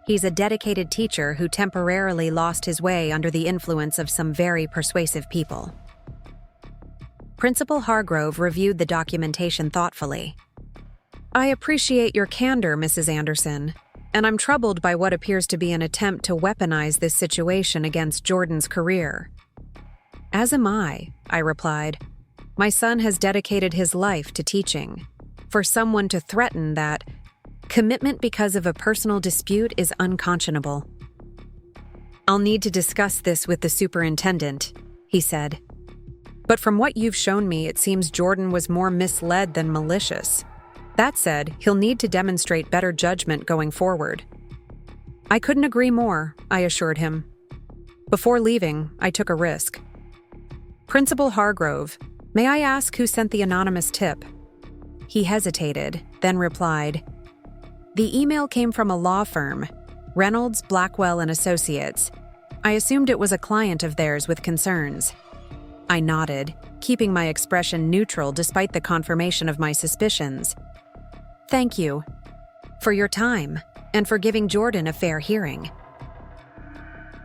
He's a dedicated teacher who temporarily lost his way under the influence of some very persuasive people. Principal Hargrove reviewed the documentation thoughtfully. I appreciate your candor, Mrs. Anderson, and I'm troubled by what appears to be an attempt to weaponize this situation against Jordan's career. As am I replied. My son has dedicated his life to teaching. For someone to threaten that commitment because of a personal dispute is unconscionable. I'll need to discuss this with the superintendent, he said. But from what you've shown me, it seems Jordan was more misled than malicious. That said, he'll need to demonstrate better judgment going forward. I couldn't agree more, I assured him. Before leaving, I took a risk. Principal Hargrove, may I ask who sent the anonymous tip? He hesitated, then replied, The email came from a law firm, Reynolds, Blackwell & Associates. I assumed it was a client of theirs with concerns. I nodded, keeping my expression neutral despite the confirmation of my suspicions. Thank you for your time and for giving Jordan a fair hearing.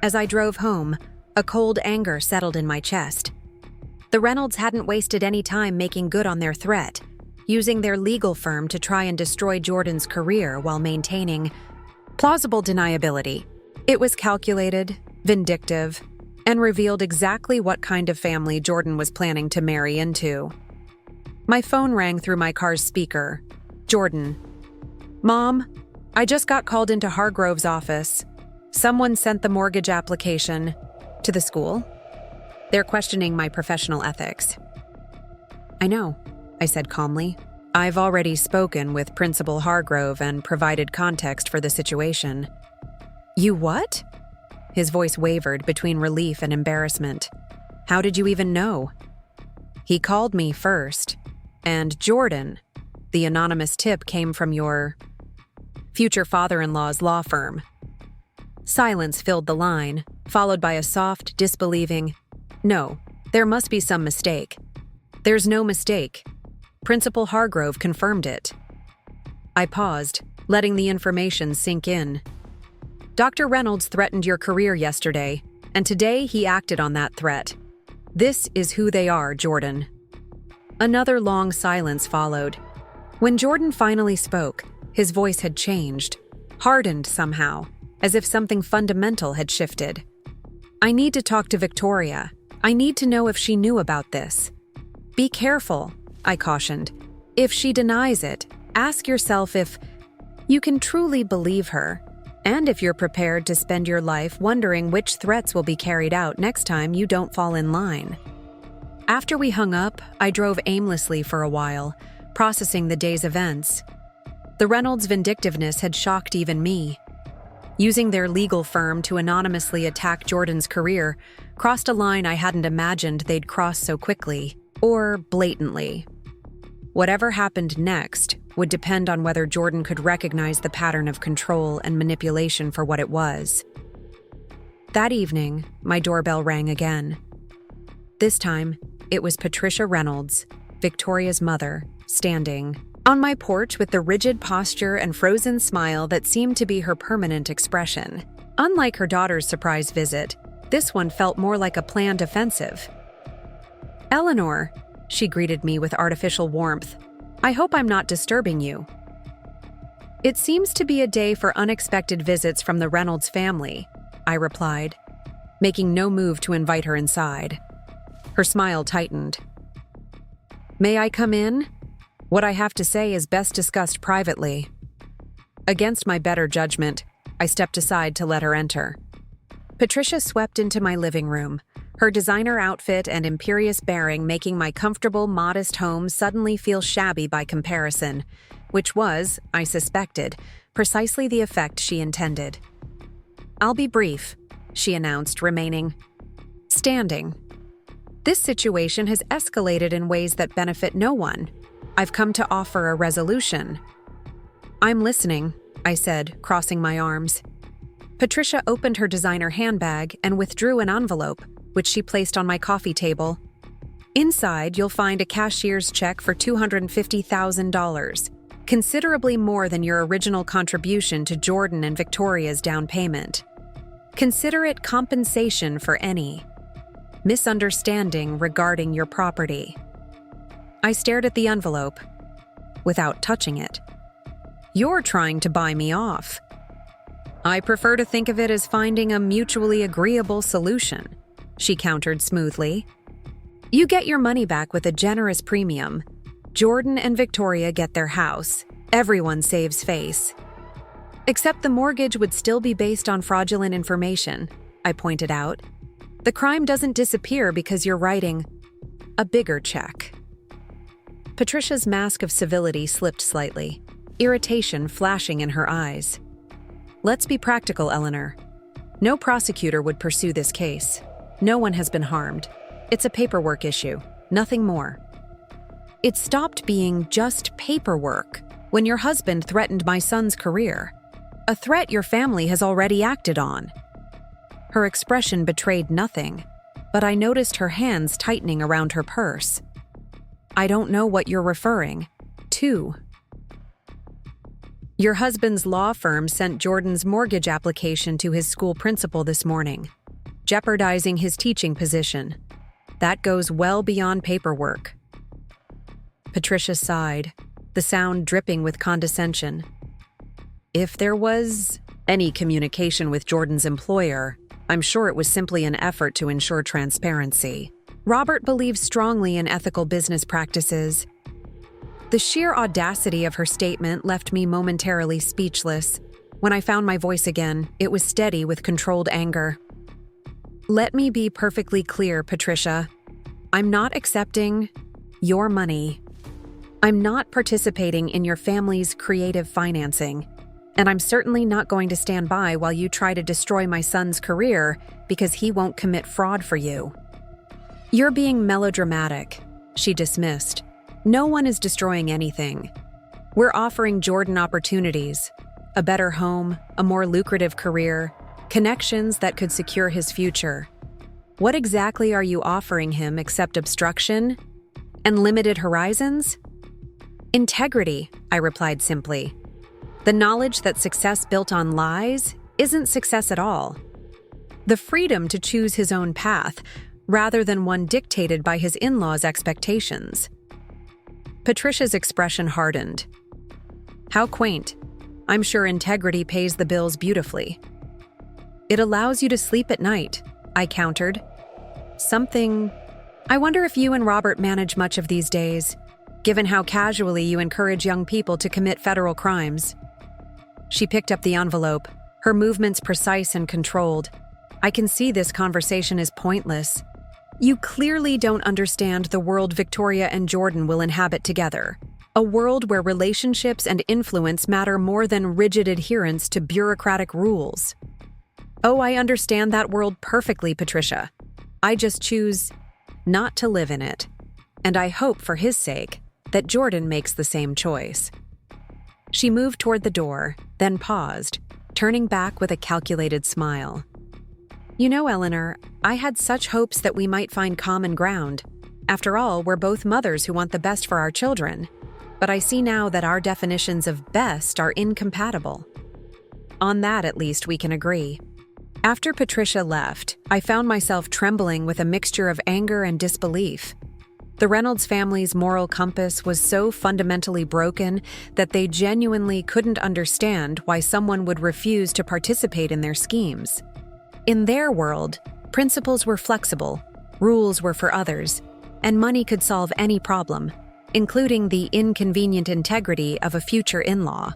As I drove home, a cold anger settled in my chest. The Reynolds hadn't wasted any time making good on their threat, using their legal firm to try and destroy Jordan's career while maintaining plausible deniability. It was calculated, vindictive, and revealed exactly what kind of family Jordan was planning to marry into. My phone rang through my car's speaker. Jordan. Mom, I just got called into Hargrove's office. Someone sent the mortgage application to the school. They're questioning my professional ethics. I know, I said calmly. I've already spoken with Principal Hargrove and provided context for the situation. You what? His voice wavered between relief and embarrassment. How did you even know? He called me first. And Jordan, the anonymous tip came from your future father-in-law's law firm. Silence filled the line, followed by a soft, disbelieving, No, there must be some mistake. There's no mistake. Principal Hargrove confirmed it. I paused, letting the information sink in. Dr. Reynolds threatened your career yesterday, and today he acted on that threat. This is who they are, Jordan. Another long silence followed. When Jordan finally spoke, his voice had changed, hardened somehow, as if something fundamental had shifted. I need to talk to Victoria. I need to know if she knew about this. Be careful, I cautioned. If she denies it, ask yourself if you can truly believe her, and if you're prepared to spend your life wondering which threats will be carried out next time you don't fall in line. After we hung up, I drove aimlessly for a while, processing the day's events. The Reynolds' vindictiveness had shocked even me. Using their legal firm to anonymously attack Jordan's career crossed a line I hadn't imagined they'd cross so quickly, or blatantly. Whatever happened next would depend on whether Jordan could recognize the pattern of control and manipulation for what it was. That evening, my doorbell rang again. This time, it was Patricia Reynolds, Victoria's mother, standing on my porch with the rigid posture and frozen smile that seemed to be her permanent expression. Unlike her daughter's surprise visit, this one felt more like a planned offensive. Eleanor, she greeted me with artificial warmth. I hope I'm not disturbing you. It seems to be a day for unexpected visits from the Reynolds family, I replied, making no move to invite her inside. Her smile tightened. May I come in? What I have to say is best discussed privately. Against my better judgment, I stepped aside to let her enter. Patricia swept into my living room, her designer outfit and imperious bearing making my comfortable, modest home suddenly feel shabby by comparison, which was, I suspected, precisely the effect she intended. "I'll be brief," she announced, remaining standing. "This situation has escalated in ways that benefit no one. I've come to offer a resolution." "I'm listening," I said, crossing my arms. Patricia opened her designer handbag and withdrew an envelope, which she placed on my coffee table. "Inside, you'll find a cashier's check for $250,000, considerably more than your original contribution to Jordan and Victoria's down payment. Consider it compensation for any misunderstanding regarding your property." I stared at the envelope, without touching it. "You're trying to buy me off." "I prefer to think of it as finding a mutually agreeable solution," she countered smoothly. "You get your money back with a generous premium. Jordan and Victoria get their house. Everyone saves face." "Except the mortgage would still be based on fraudulent information," I pointed out. "The crime doesn't disappear because you're writing a bigger check." Patricia's mask of civility slipped slightly, irritation flashing in her eyes. "Let's be practical, Eleanor. No prosecutor would pursue this case. No one has been harmed. It's a paperwork issue, nothing more." "It stopped being just paperwork when your husband threatened my son's career. A threat your family has already acted on." Her expression betrayed nothing, but I noticed her hands tightening around her purse. "I don't know what you're referring to." "Your husband's law firm sent Jordan's mortgage application to his school principal this morning, jeopardizing his teaching position. That goes well beyond paperwork." Patricia sighed, the sound dripping with condescension. "If there was any communication with Jordan's employer, I'm sure it was simply an effort to ensure transparency. Robert believes strongly in ethical business practices." The sheer audacity of her statement left me momentarily speechless. When I found my voice again, it was steady with controlled anger. "Let me be perfectly clear, Patricia. I'm not accepting your money. I'm not participating in your family's creative financing, and I'm certainly not going to stand by while you try to destroy my son's career because he won't commit fraud for you." "You're being melodramatic," she dismissed. "No one is destroying anything. We're offering Jordan opportunities, a better home, a more lucrative career, connections that could secure his future. What exactly are you offering him except obstruction and limited horizons?" "Integrity," I replied simply. "The knowledge that success built on lies isn't success at all. The freedom to choose his own path, rather than one dictated by his in-laws' expectations." Patricia's expression hardened. "How quaint. I'm sure integrity pays the bills beautifully." "It allows you to sleep at night," I countered. I wonder if you and Robert manage much of these days, given how casually you encourage young people to commit federal crimes." She picked up the envelope, her movements precise and controlled. "I can see this conversation is pointless. You clearly don't understand the world Victoria and Jordan will inhabit together. A world where relationships and influence matter more than rigid adherence to bureaucratic rules." "Oh, I understand that world perfectly, Patricia. I just choose not to live in it. And I hope, for his sake, that Jordan makes the same choice." She moved toward the door, then paused, turning back with a calculated smile. "You know, Eleanor, I had such hopes that we might find common ground. After all, we're both mothers who want the best for our children. But I see now that our definitions of best are incompatible. On that, at least, we can agree." After Patricia left, I found myself trembling with a mixture of anger and disbelief. The Reynolds family's moral compass was so fundamentally broken that they genuinely couldn't understand why someone would refuse to participate in their schemes. In their world, principles were flexible, rules were for others, and money could solve any problem, including the inconvenient integrity of a future in-law.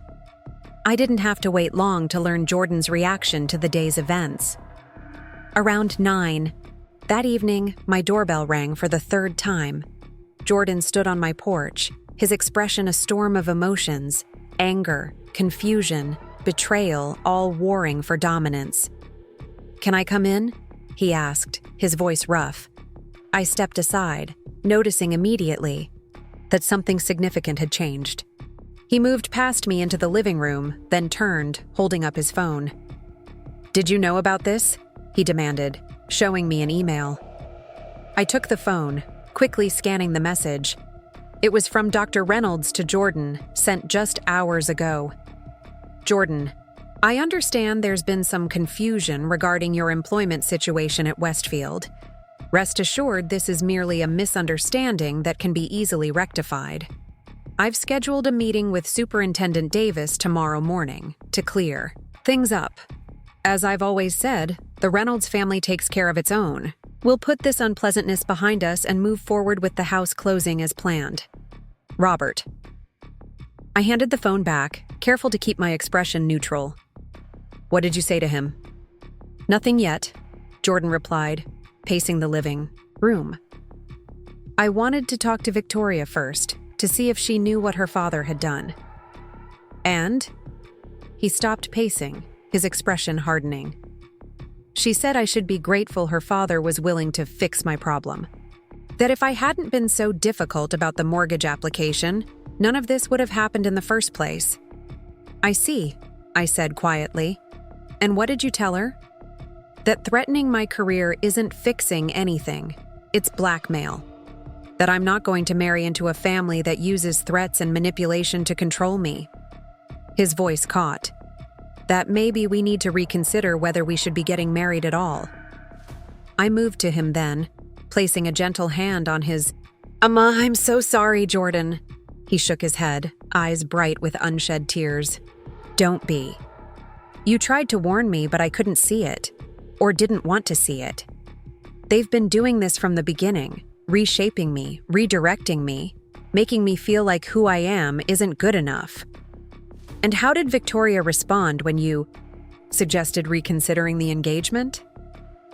I didn't have to wait long to learn Jordan's reaction to the day's events. Around 9, That evening, my doorbell rang for the third time. Jordan stood on my porch, his expression a storm of emotions, anger, confusion, betrayal, all warring for dominance. "Can I come in?" he asked, his voice rough. I stepped aside, noticing immediately that something significant had changed. He moved past me into the living room, then turned, holding up his phone. "Did you know about this?" he demanded, showing me an email. I took the phone, quickly scanning the message. It was from Dr. Reynolds to Jordan, sent just hours ago. "Jordan, I understand there's been some confusion regarding your employment situation at Westfield. Rest assured this is merely a misunderstanding that can be easily rectified. I've scheduled a meeting with Superintendent Davis tomorrow morning to clear things up. As I've always said, the Reynolds family takes care of its own. We'll put this unpleasantness behind us and move forward with the house closing as planned. Robert." I handed the phone back, careful to keep my expression neutral. "What did you say to him?" "Nothing yet," Jordan replied, pacing the living room. "I wanted to talk to Victoria first, to see if she knew what her father had done." "And?" He stopped pacing, his expression hardening. "She said I should be grateful her father was willing to fix my problem. That if I hadn't been so difficult about the mortgage application, none of this would have happened in the first place." "I see," I said quietly. "And what did you tell her?" "That threatening my career isn't fixing anything. It's blackmail. That I'm not going to marry into a family that uses threats and manipulation to control me." His voice caught. "That maybe we need to reconsider whether we should be getting married at all." I moved to him then, placing a gentle hand on his. I'm so sorry, Jordan." He shook his head, eyes bright with unshed tears. "Don't be. You tried to warn me, but I couldn't see it. Or didn't want to see it. They've been doing this from the beginning, reshaping me, redirecting me, making me feel like who I am isn't good enough." "And how did Victoria respond when you suggested reconsidering the engagement?"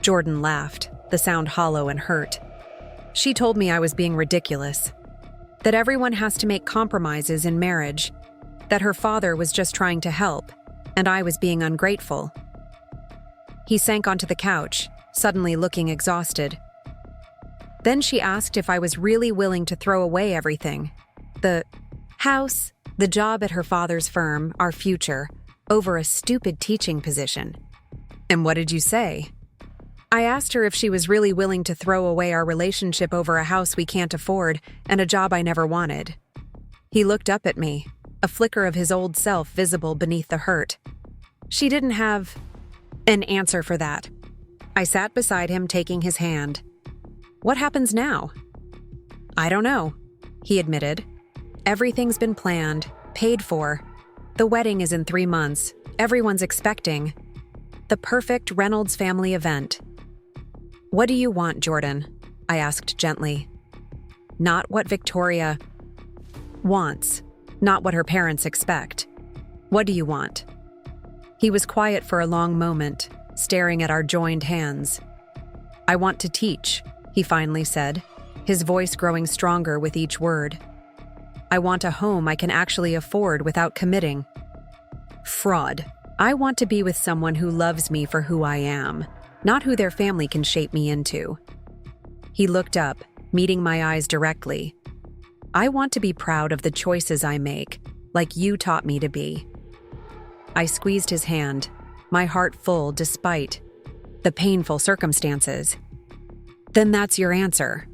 Jordan laughed, the sound hollow and hurt. "She told me I was being ridiculous. That everyone has to make compromises in marriage. That her father was just trying to help, and I was being ungrateful." He sank onto the couch, suddenly looking exhausted. "Then she asked if I was really willing to throw away everything. The house, the job at her father's firm, our future, over a stupid teaching position." "And what did you say?" "I asked her if she was really willing to throw away our relationship over a house we can't afford and a job I never wanted." He looked up at me, a flicker of his old self visible beneath the hurt. "She didn't have an answer for that." I sat beside him, taking his hand. "What happens now?" "I don't know," he admitted. "Everything's been planned, paid for. The wedding is in 3 months. Everyone's expecting. The perfect Reynolds family event." "What do you want, Jordan?" I asked gently. "Not what Victoria wants, not what her parents expect. What do you want?" He was quiet for a long moment, staring at our joined hands. "I want to teach," he finally said, his voice growing stronger with each word. "I want a home I can actually afford without committing. Fraud. I want to be with someone who loves me for who I am, not who their family can shape me into." He looked up, meeting my eyes directly. "I want to be proud of the choices I make, like you taught me to be." I squeezed his hand, my heart full despite the painful circumstances. "Then that's your answer."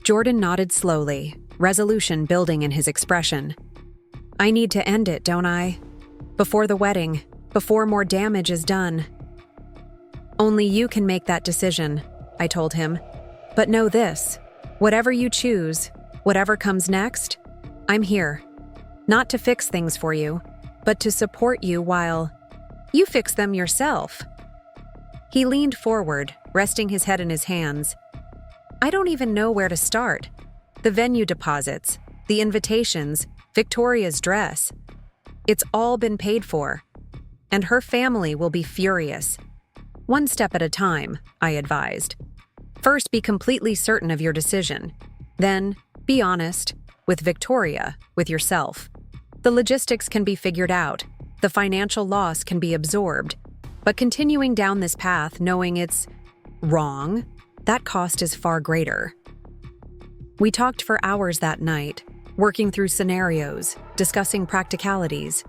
Jordan nodded slowly, resolution building in his expression. "I need to end it, don't I? Before the wedding, before more damage is done." "Only you can make that decision," I told him. "But know this, whatever you choose, whatever comes next, I'm here. Not to fix things for you, but to support you while you fix them yourself." He leaned forward, resting his head in his hands. "I don't even know where to start. The venue deposits, the invitations, Victoria's dress. It's all been paid for. And her family will be furious. One step at a time," I advised. First, be completely certain of your decision. Then, be honest, with Victoria, with yourself. The logistics can be figured out, the financial loss can be absorbed, but continuing down this path knowing it's wrong, that cost is far greater. We talked for hours that night, working through scenarios, discussing practicalities.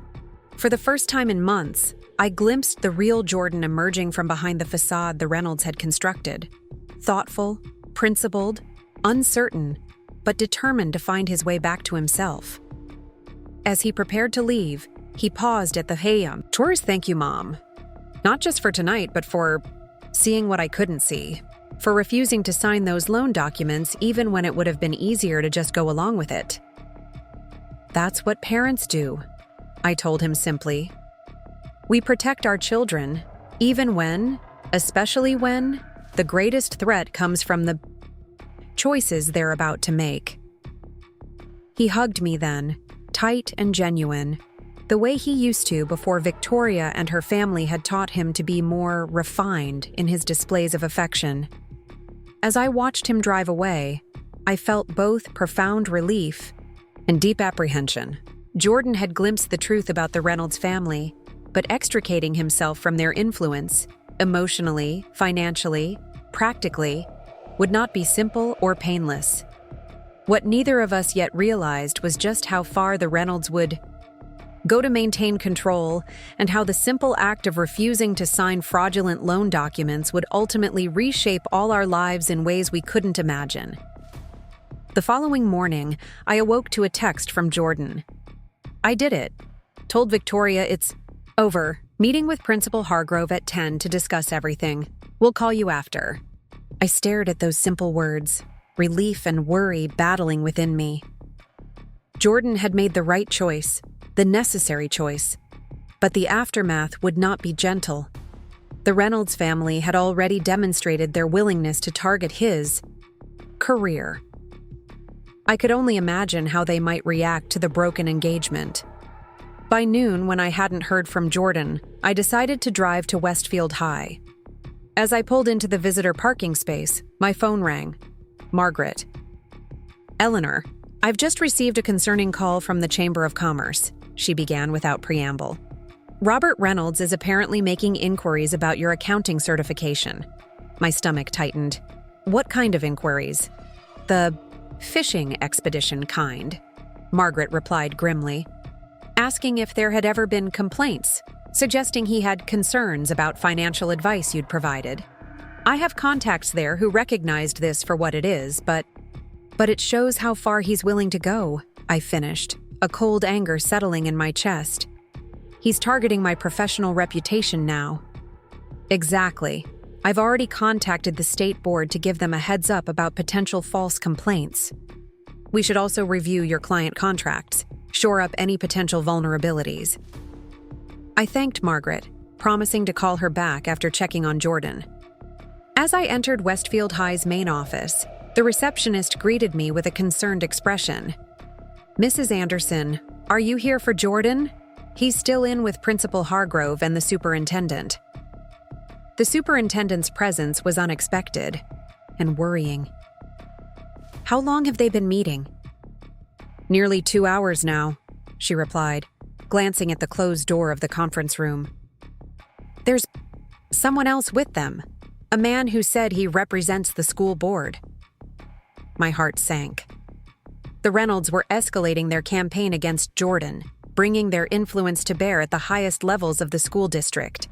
For the first time in months, I glimpsed the real Jordan emerging from behind the facade the Reynolds had constructed. Thoughtful, principled, uncertain, but determined to find his way back to himself. As he prepared to leave, he paused at the chores. Thank you, Mom. Not just for tonight, but for seeing what I couldn't see. For refusing to sign those loan documents even when it would have been easier to just go along with it. That's what parents do, I told him simply. We protect our children, even when, especially when, the greatest threat comes from the choices they're about to make. He hugged me then, tight and genuine, the way he used to before Victoria and her family had taught him to be more refined in his displays of affection. As I watched him drive away, I felt both profound relief and deep apprehension. Jordan had glimpsed the truth about the Reynolds family, but extricating himself from their influence, emotionally, financially, practically, would not be simple or painless. What neither of us yet realized was just how far the Reynolds would go to maintain control, and how the simple act of refusing to sign fraudulent loan documents would ultimately reshape all our lives in ways we couldn't imagine. The following morning, I awoke to a text from Jordan. I did it. Told Victoria it's over. Meeting with Principal Hargrove at 10 to discuss everything. We'll call you after. I stared at those simple words, relief and worry battling within me. Jordan had made the right choice, the necessary choice, but the aftermath would not be gentle. The Reynolds family had already demonstrated their willingness to target his career. I could only imagine how they might react to the broken engagement. By noon, when I hadn't heard from Jordan, I decided to drive to Westfield High. As I pulled into the visitor parking space, my phone rang. Margaret. Eleanor, I've just received a concerning call from the Chamber of Commerce, she began without preamble. Robert Reynolds is apparently making inquiries about your accounting certification. My stomach tightened. What kind of inquiries? The fishing expedition kind, Margaret replied grimly, asking if there had ever been complaints, suggesting he had concerns about financial advice you'd provided. I have contacts there who recognized this for what it is, but it shows how far he's willing to go, I finished, a cold anger settling in my chest. He's targeting my professional reputation now. Exactly. I've already contacted the state board to give them a heads up about potential false complaints. We should also review your client contracts, shore up any potential vulnerabilities. I thanked Margaret, promising to call her back after checking on Jordan. As I entered Westfield High's main office, the receptionist greeted me with a concerned expression. Mrs. Anderson, are you here for Jordan? He's still in with Principal Hargrove and the superintendent. The superintendent's presence was unexpected and worrying. How long have they been meeting? Nearly 2 hours now, she replied, glancing at the closed door of the conference room. There's someone else with them, a man who said he represents the school board. My heart sank. The Reynolds were escalating their campaign against Jordan, bringing their influence to bear at the highest levels of the school district.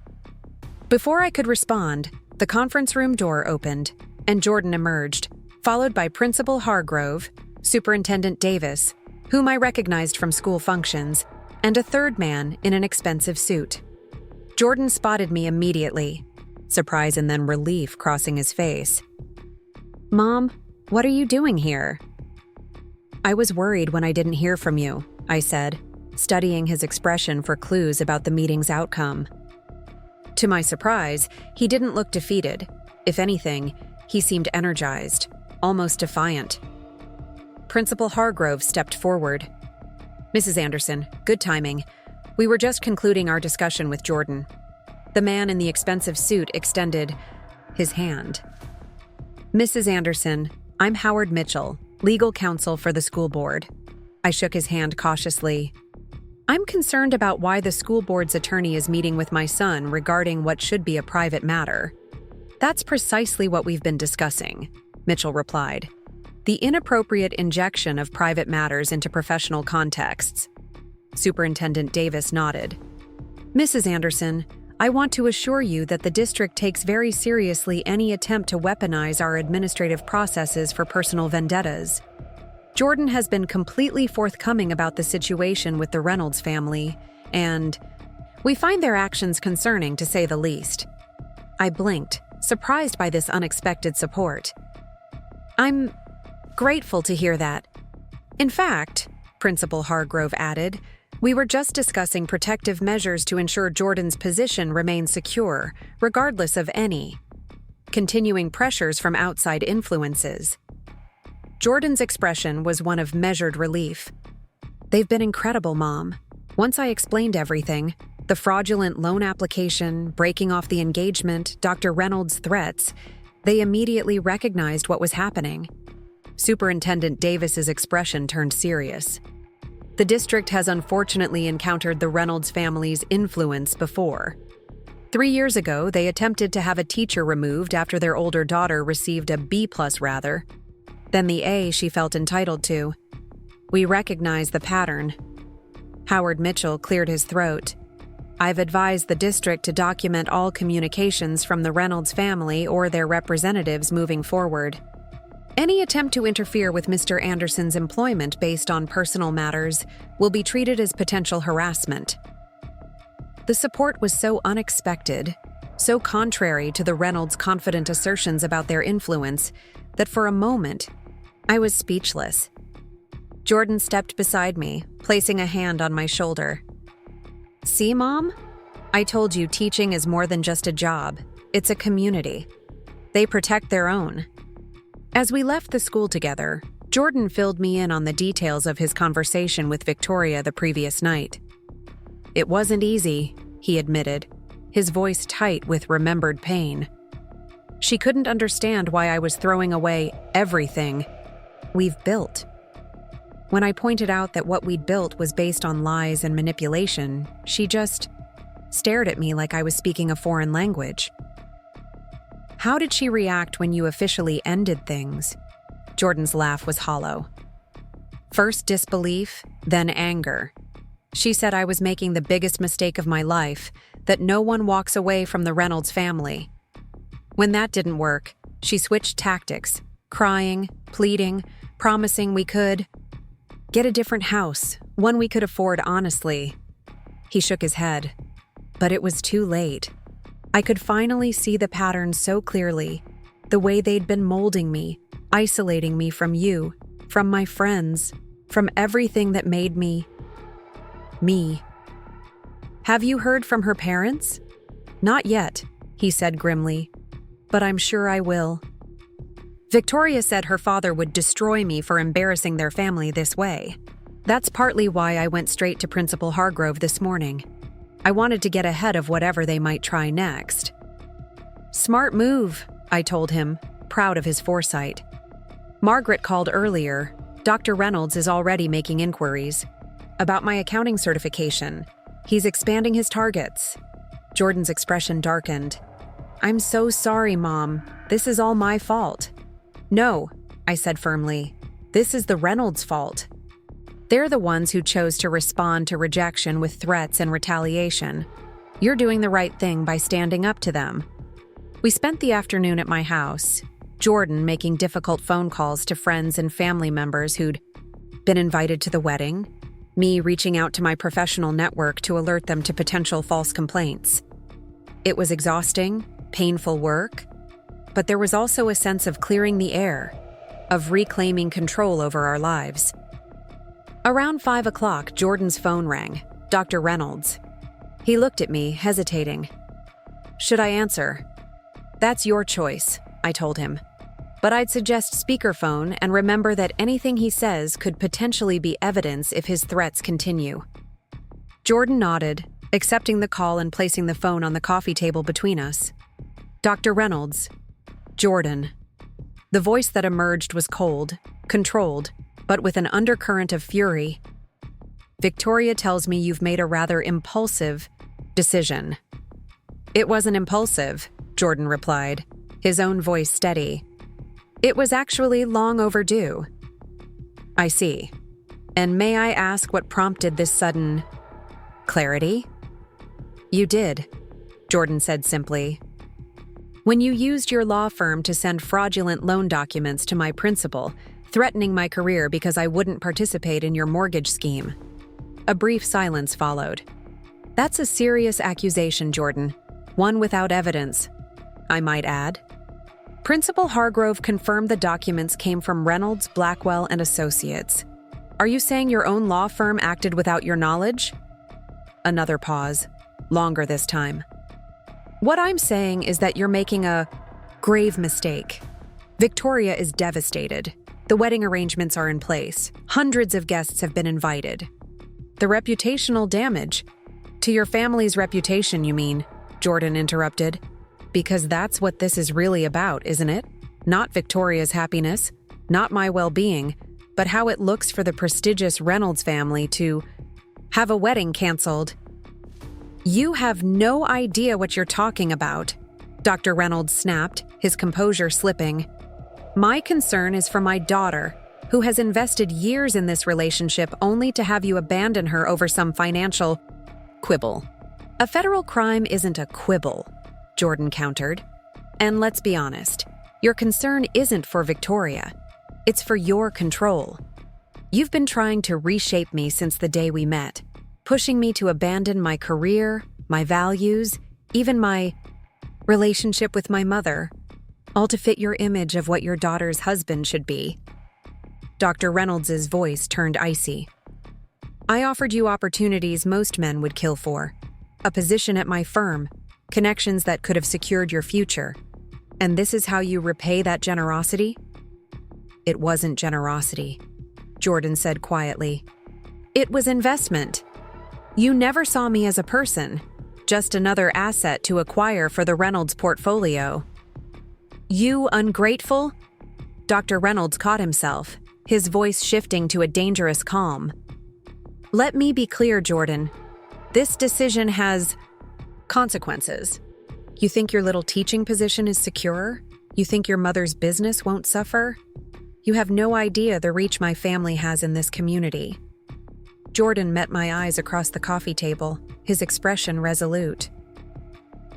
Before I could respond, the conference room door opened, and Jordan emerged, followed by Principal Hargrove, Superintendent Davis, whom I recognized from school functions, and a third man in an expensive suit. Jordan spotted me immediately, surprise and then relief crossing his face. Mom, what are you doing here? I was worried when I didn't hear from you, I said, studying his expression for clues about the meeting's outcome. To my surprise, he didn't look defeated. If anything, he seemed energized, almost defiant. Principal Hargrove stepped forward. Mrs. Anderson, good timing. We were just concluding our discussion with Jordan. The man in the expensive suit extended his hand. Mrs. Anderson, I'm Howard Mitchell, legal counsel for the school board. I shook his hand cautiously. I'm concerned about why the school board's attorney is meeting with my son regarding what should be a private matter. That's precisely what we've been discussing, Mitchell replied. The inappropriate injection of private matters into professional contexts. Superintendent Davis nodded. Mrs. Anderson, I want to assure you that the district takes very seriously any attempt to weaponize our administrative processes for personal vendettas. Jordan has been completely forthcoming about the situation with the Reynolds family, and we find their actions concerning, to say the least. I blinked, surprised by this unexpected support. I'm grateful to hear that. In fact, Principal Hargrove added, we were just discussing protective measures to ensure Jordan's position remains secure, regardless of any continuing pressures from outside influences. Jordan's expression was one of measured relief. They've been incredible, Mom. Once I explained everything, the fraudulent loan application, breaking off the engagement, Dr. Reynolds' threats, they immediately recognized what was happening. Superintendent Davis's expression turned serious. The district has unfortunately encountered the Reynolds family's influence before. 3 years ago, they attempted to have a teacher removed after their older daughter received a B+ rather than the A she felt entitled to. We recognize the pattern. Howard Mitchell cleared his throat. I've advised the district to document all communications from the Reynolds family or their representatives moving forward. Any attempt to interfere with Mr. Anderson's employment based on personal matters will be treated as potential harassment. The support was so unexpected, so contrary to the Reynolds' confident assertions about their influence, that for a moment, I was speechless. Jordan stepped beside me, placing a hand on my shoulder. See, Mom? I told you teaching is more than just a job. It's a community. They protect their own. As we left the school together, Jordan filled me in on the details of his conversation with Victoria the previous night. It wasn't easy, he admitted, his voice tight with remembered pain. She couldn't understand why I was throwing away everything we've built. When I pointed out that what we'd built was based on lies and manipulation, she just stared at me like I was speaking a foreign language. How did she react when you officially ended things? Jordan's laugh was hollow. First disbelief, then anger. She said I was making the biggest mistake of my life, that no one walks away from the Reynolds family. When that didn't work, she switched tactics, crying, pleading, promising we could get a different house, one we could afford honestly. He shook his head. But it was too late. I could finally see the pattern so clearly, the way they'd been molding me, isolating me from you, from my friends, from everything that made me me. Have you heard from her parents? Not yet, he said grimly, but I'm sure I will. Victoria said her father would destroy me for embarrassing their family this way. That's partly why I went straight to Principal Hargrove this morning. I wanted to get ahead of whatever they might try next. Smart move, I told him, proud of his foresight. Margaret called earlier. Dr. Reynolds is already making inquiries. About my accounting certification. He's expanding his targets. Jordan's expression darkened. I'm so sorry, Mom. This is all my fault. No, I said firmly. This is the Reynolds' fault. They're the ones who chose to respond to rejection with threats and retaliation. You're doing the right thing by standing up to them. We spent the afternoon at my house, Jordan making difficult phone calls to friends and family members who'd been invited to the wedding, me reaching out to my professional network to alert them to potential false complaints. It was exhausting, painful work, but there was also a sense of clearing the air, of reclaiming control over our lives. Around 5 o'clock, Jordan's phone rang, Dr. Reynolds. He looked at me, hesitating. Should I answer? That's your choice, I told him. But I'd suggest speakerphone and remember that anything he says could potentially be evidence if his threats continue. Jordan nodded, accepting the call and placing the phone on the coffee table between us. Dr. Reynolds. Jordan. The voice that emerged was cold, controlled, but with an undercurrent of fury. Victoria tells me you've made a rather impulsive decision. It wasn't impulsive, Jordan replied, his own voice steady. It was actually long overdue. I see. And may I ask what prompted this sudden clarity? You did, Jordan said simply. When you used your law firm to send fraudulent loan documents to my principal, threatening my career because I wouldn't participate in your mortgage scheme. A brief silence followed. That's a serious accusation, Jordan. One without evidence, I might add. Principal Hargrove confirmed the documents came from Reynolds, Blackwell, and Associates. Are you saying your own law firm acted without your knowledge? Another pause, longer this time. What I'm saying is that you're making a grave mistake. Victoria is devastated. The wedding arrangements are in place. Hundreds of guests have been invited. The reputational damage. To your family's reputation, you mean? Jordan interrupted. Because that's what this is really about, isn't it? Not Victoria's happiness, not my well-being, but how it looks for the prestigious Reynolds family to have a wedding canceled. You have no idea what you're talking about, Dr. Reynolds snapped, his composure slipping. My concern is for my daughter, who has invested years in this relationship only to have you abandon her over some financial quibble. A federal crime isn't a quibble, Jordan countered. And let's be honest, your concern isn't for Victoria. It's for your control. You've been trying to reshape me since the day we met, pushing me to abandon my career, my values, even my relationship with my mother, all to fit your image of what your daughter's husband should be. Dr. Reynolds' voice turned icy. I offered you opportunities most men would kill for. A position at my firm, connections that could have secured your future. And this is how you repay that generosity? It wasn't generosity, Jordan said quietly. It was investment. You never saw me as a person, just another asset to acquire for the Reynolds portfolio. You ungrateful? Dr. Reynolds caught himself, his voice shifting to a dangerous calm. Let me be clear, Jordan. This decision has consequences. You think your little teaching position is secure? You think your mother's business won't suffer? You have no idea the reach my family has in this community. Jordan met my eyes across the coffee table, his expression resolute.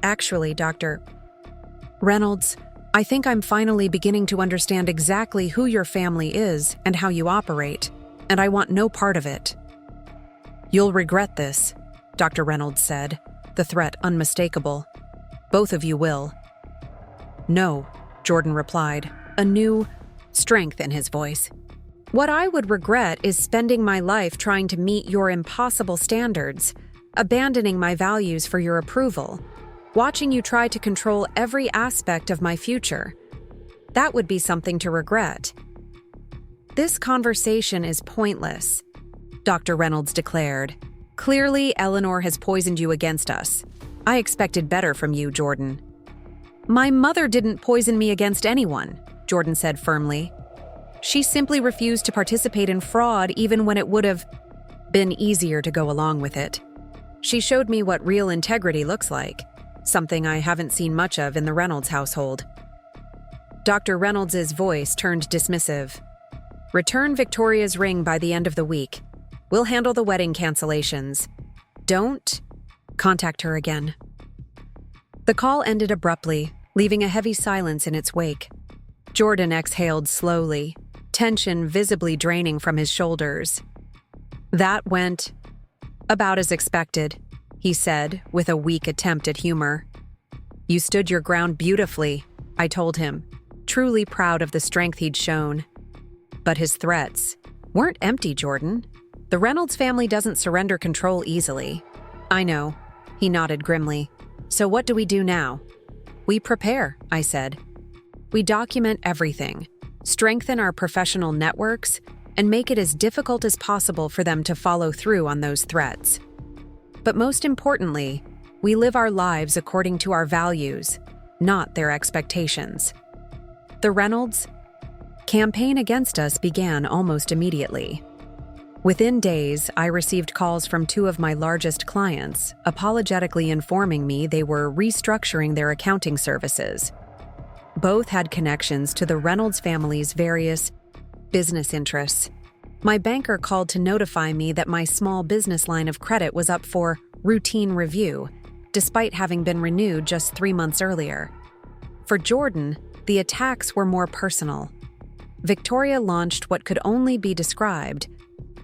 Actually, Dr. Reynolds, I think I'm finally beginning to understand exactly who your family is and how you operate, and I want no part of it. You'll regret this, Dr. Reynolds said, the threat unmistakable. Both of you will. No, Jordan replied, a new strength in his voice. What I would regret is spending my life trying to meet your impossible standards, abandoning my values for your approval, watching you try to control every aspect of my future. That would be something to regret. This conversation is pointless, Dr. Reynolds declared. Clearly, Eleanor has poisoned you against us. I expected better from you, Jordan. My mother didn't poison me against anyone, Jordan said firmly. She simply refused to participate in fraud even when it would have been easier to go along with it. She showed me what real integrity looks like, something I haven't seen much of in the Reynolds household. Dr. Reynolds' voice turned dismissive. Return Victoria's ring by the end of the week. We'll handle the wedding cancellations. Don't contact her again. The call ended abruptly, leaving a heavy silence in its wake. Jordan exhaled slowly, tension visibly draining from his shoulders. That went about as expected, he said, with a weak attempt at humor. You stood your ground beautifully, I told him, truly proud of the strength he'd shown. But his threats weren't empty, Jordan. The Reynolds family doesn't surrender control easily. I know, he nodded grimly. So what do we do now? We prepare, I said. We document everything, strengthen our professional networks, and make it as difficult as possible for them to follow through on those threats. But most importantly, we live our lives according to our values, not their expectations. The Reynolds, Campaign against us began almost immediately. Within days, I received calls from two of my largest clients, apologetically informing me they were restructuring their accounting services. Both had connections to the Reynolds family's various business interests. My banker called to notify me that my small business line of credit was up for routine review, despite having been renewed just 3 months earlier. For Jordan, the attacks were more personal. Victoria launched what could only be described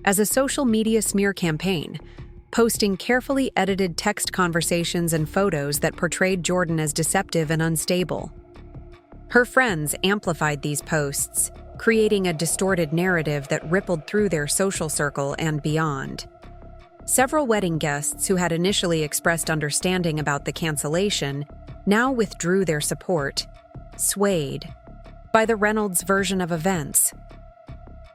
as a social media smear campaign, posting carefully edited text conversations and photos that portrayed Jordan as deceptive and unstable. Her friends amplified these posts, creating a distorted narrative that rippled through their social circle and beyond. Several wedding guests who had initially expressed understanding about the cancellation now withdrew their support, swayed by the Reynolds version of events.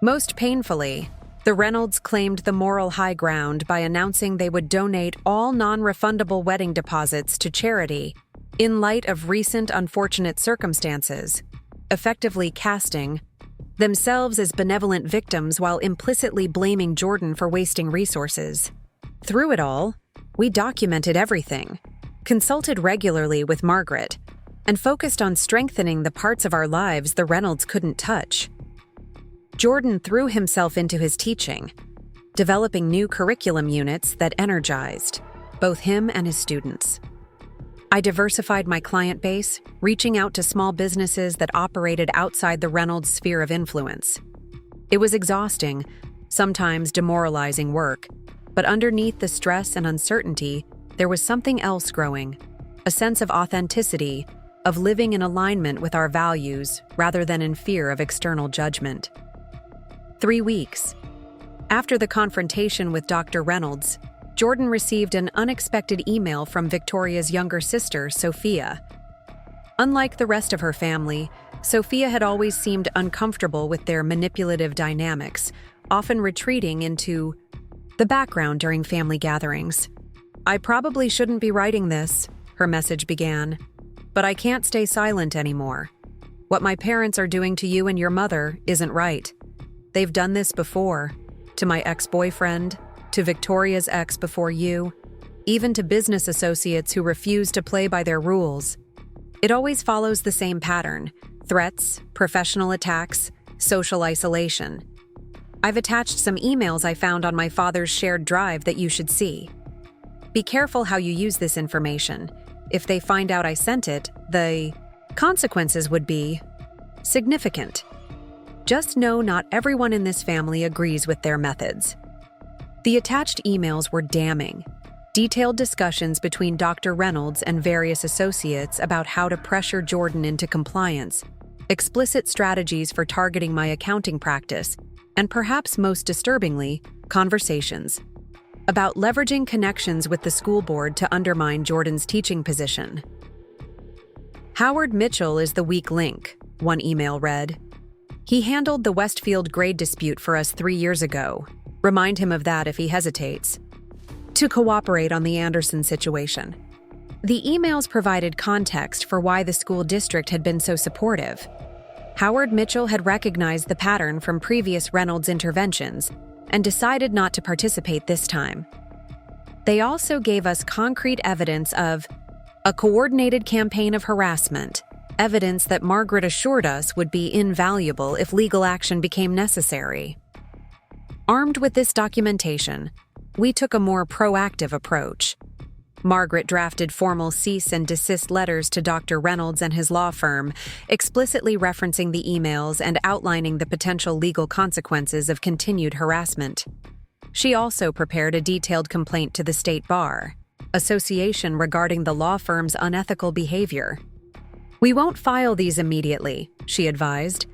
Most painfully, the Reynolds claimed the moral high ground by announcing they would donate all non-refundable wedding deposits to charity in light of recent unfortunate circumstances, effectively casting themselves as benevolent victims while implicitly blaming Jordan for wasting resources. Through it all, we documented everything, consulted regularly with Margaret, and focused on strengthening the parts of our lives the Reynolds couldn't touch. Jordan threw himself into his teaching, developing new curriculum units that energized both him and his students. I diversified my client base, reaching out to small businesses that operated outside the Reynolds sphere of influence. It was exhausting, sometimes demoralizing work, but underneath the stress and uncertainty, there was something else growing, a sense of authenticity, of living in alignment with our values rather than in fear of external judgment. 3 weeks. After the confrontation with Dr. Reynolds, Jordan received an unexpected email from Victoria's younger sister, Sophia. Unlike the rest of her family, Sophia had always seemed uncomfortable with their manipulative dynamics, often retreating into the background during family gatherings. "I probably shouldn't be writing this," her message began, "but I can't stay silent anymore. What my parents are doing to you and your mother isn't right. They've done this before, to my ex-boyfriend, to Victoria's ex before you, even to business associates who refuse to play by their rules. It always follows the same pattern: threats, professional attacks, social isolation. I've attached some emails I found on my father's shared drive that you should see. Be careful how you use this information. If they find out I sent it, the consequences would be significant. Just know not everyone in this family agrees with their methods." The attached emails were damning. Detailed discussions between Dr. Reynolds and various associates about how to pressure Jordan into compliance, explicit strategies for targeting my accounting practice, and perhaps most disturbingly, conversations about leveraging connections with the school board to undermine Jordan's teaching position. "Howard Mitchell is the weak link," one email read. "He handled the Westfield grade dispute for us 3 years ago. Remind him of that if he hesitates to cooperate on the Anderson situation." The emails provided context for why the school district had been so supportive. Howard Mitchell had recognized the pattern from previous Reynolds interventions and decided not to participate this time. They also gave us concrete evidence of a coordinated campaign of harassment, evidence that Margaret assured us would be invaluable if legal action became necessary. Armed with this documentation, we took a more proactive approach. Margaret drafted formal cease and desist letters to Dr. Reynolds and his law firm, explicitly referencing the emails and outlining the potential legal consequences of continued harassment. She also prepared a detailed complaint to the State Bar Association regarding the law firm's unethical behavior. "We won't file these immediately," she advised,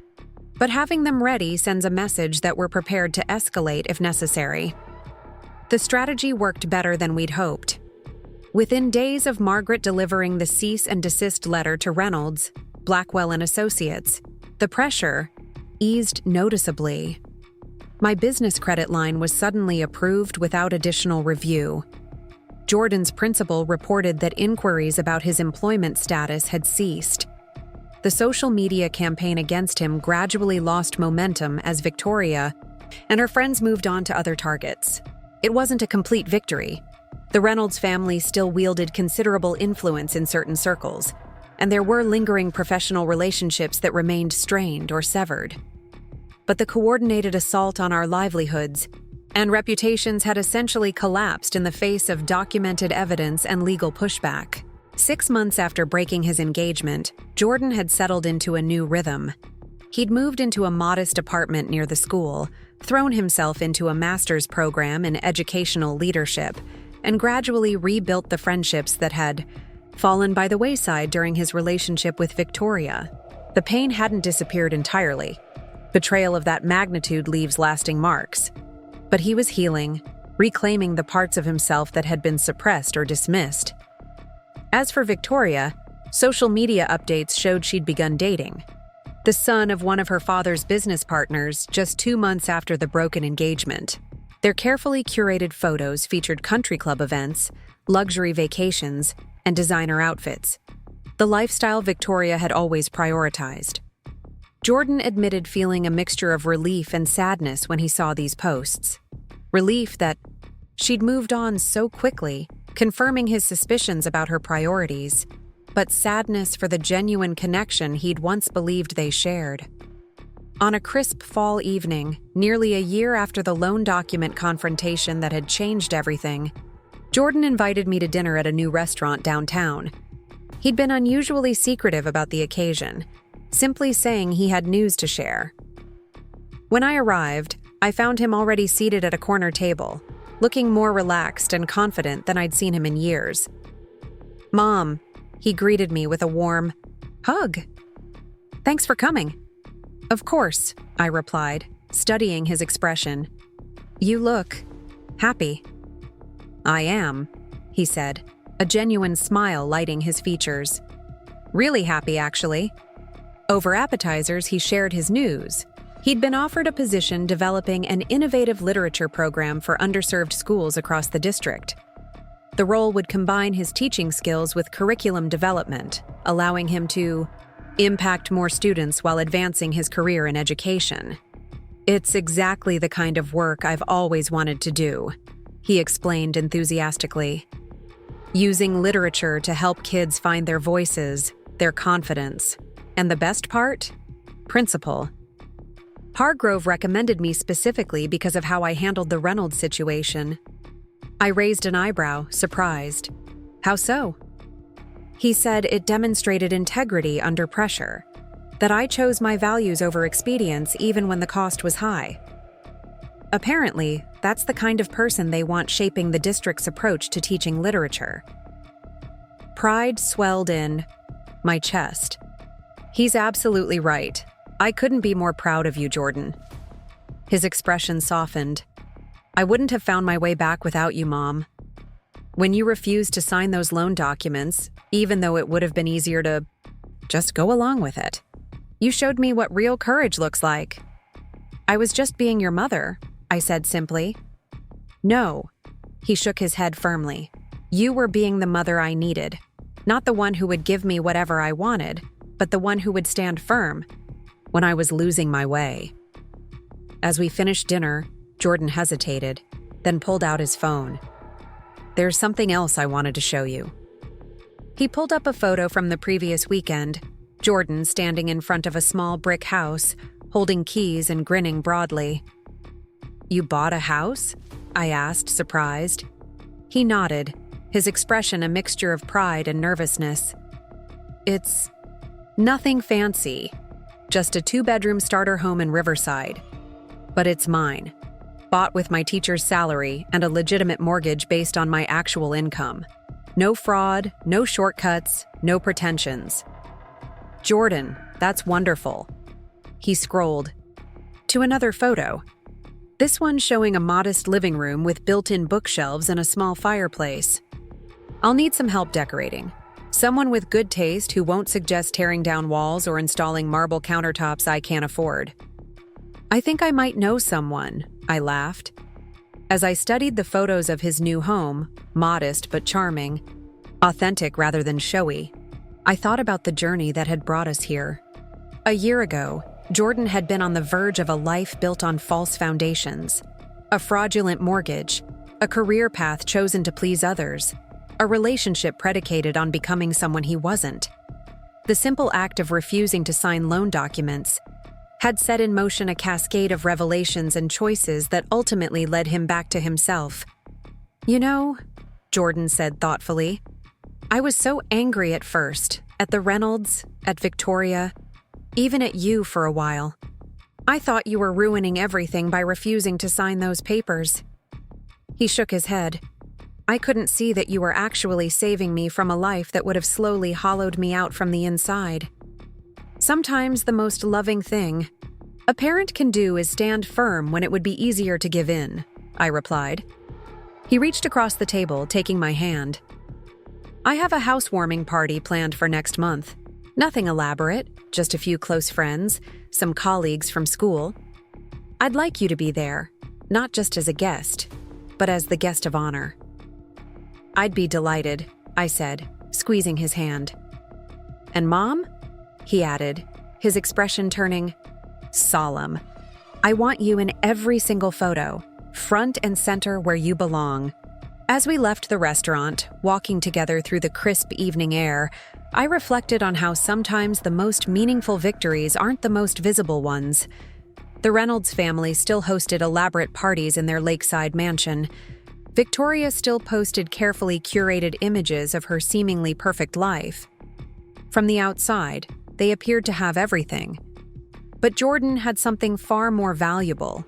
"but having them ready sends a message that we're prepared to escalate if necessary." The strategy worked better than we'd hoped. Within days of Margaret delivering the cease and desist letter to Reynolds, Blackwell and Associates, the pressure eased noticeably. My business credit line was suddenly approved without additional review. Jordan's principal reported that inquiries about his employment status had ceased. The social media campaign against him gradually lost momentum as Victoria and her friends moved on to other targets. It wasn't a complete victory. The Reynolds family still wielded considerable influence in certain circles, and there were lingering professional relationships that remained strained or severed. But the coordinated assault on our livelihoods and reputations had essentially collapsed in the face of documented evidence and legal pushback. 6 months after breaking his engagement, Jordan had settled into a new rhythm. He'd moved into a modest apartment near the school, thrown himself into a master's program in educational leadership, and gradually rebuilt the friendships that had fallen by the wayside during his relationship with Victoria. The pain hadn't disappeared entirely. Betrayal of that magnitude leaves lasting marks. But he was healing, reclaiming the parts of himself that had been suppressed or dismissed. As for Victoria, social media updates showed she'd begun dating. The son of one of her father's business partners just 2 months after the broken engagement. Their carefully curated photos featured country club events, luxury vacations, and designer outfits. The lifestyle Victoria had always prioritized. Jordan admitted feeling a mixture of relief and sadness when he saw these posts. Relief that she'd moved on so quickly, confirming his suspicions about her priorities, but sadness for the genuine connection he'd once believed they shared. On a crisp fall evening, nearly a year after the loan document confrontation that had changed everything, Jordan invited me to dinner at a new restaurant downtown. He'd been unusually secretive about the occasion, simply saying he had news to share. When I arrived, I found him already seated at a corner table, looking more relaxed and confident than I'd seen him in years. "Mom," he greeted me with a warm hug. "Thanks for coming." "Of course," I replied, studying his expression. "You look happy." "I am," he said, a genuine smile lighting his features. "Really happy, actually." Over appetizers, he shared his news. He'd been offered a position developing an innovative literature program for underserved schools across the district. The role would combine his teaching skills with curriculum development, allowing him to impact more students while advancing his career in education. "It's exactly the kind of work I've always wanted to do," he explained enthusiastically. "Using literature to help kids find their voices, their confidence, and the best part? Principle. Hargrove recommended me specifically because of how I handled the Reynolds situation." I raised an eyebrow, surprised. "How so?" He said it demonstrated integrity under pressure, that I chose my values over expedience even when the cost was high. Apparently, that's the kind of person they want shaping the district's approach to teaching literature. Pride swelled in my chest. He's absolutely right. I couldn't be more proud of you, Jordan. His expression softened. "I wouldn't have found my way back without you, Mom. When you refused to sign those loan documents, even though it would have been easier to just go along with it, you showed me what real courage looks like." "I was just being your mother," I said simply. "No," he shook his head firmly. "You were being the mother I needed. Not the one who would give me whatever I wanted, but the one who would stand firm when I was losing my way." As we finished dinner, Jordan hesitated, then pulled out his phone. "There's something else I wanted to show you." He pulled up a photo from the previous weekend, Jordan standing in front of a small brick house, holding keys and grinning broadly. "You bought a house?" I asked, surprised. He nodded, his expression a mixture of pride and nervousness. "It's nothing fancy. Just a 2-bedroom starter home in Riverside. But it's mine. Bought with my teacher's salary and a legitimate mortgage based on my actual income. No fraud, no shortcuts, no pretensions." "Jordan, that's wonderful." He scrolled to another photo. This one showing a modest living room with built-in bookshelves and a small fireplace. "I'll need some help decorating. Someone with good taste who won't suggest tearing down walls or installing marble countertops I can't afford." "I think I might know someone," I laughed. As I studied the photos of his new home, modest but charming, authentic rather than showy, I thought about the journey that had brought us here. A year ago, Jordan had been on the verge of a life built on false foundations, a fraudulent mortgage, a career path chosen to please others, a relationship predicated on becoming someone he wasn't. The simple act of refusing to sign loan documents had set in motion a cascade of revelations and choices that ultimately led him back to himself. "You know," Jordan said thoughtfully, "I was so angry at first, at the Reynolds, at Victoria, even at you for a while. I thought you were ruining everything by refusing to sign those papers." He shook his head. "I couldn't see that you were actually saving me from a life that would have slowly hollowed me out from the inside. Sometimes the most loving thing a parent can do is stand firm when it would be easier to give in," I replied. He reached across the table, taking my hand. "I have a housewarming party planned for next month. Nothing elaborate, just a few close friends, some colleagues from school. I'd like you to be there, not just as a guest, but as the guest of honor." "I'd be delighted," I said, squeezing his hand. "And Mom?" he added, his expression turning solemn. "I want you in every single photo, front and center where you belong." As we left the restaurant, walking together through the crisp evening air, I reflected on how sometimes the most meaningful victories aren't the most visible ones. The Reynolds family still hosted elaborate parties in their lakeside mansion. Victoria still posted carefully curated images of her seemingly perfect life. From the outside, they appeared to have everything. But Jordan had something far more valuable: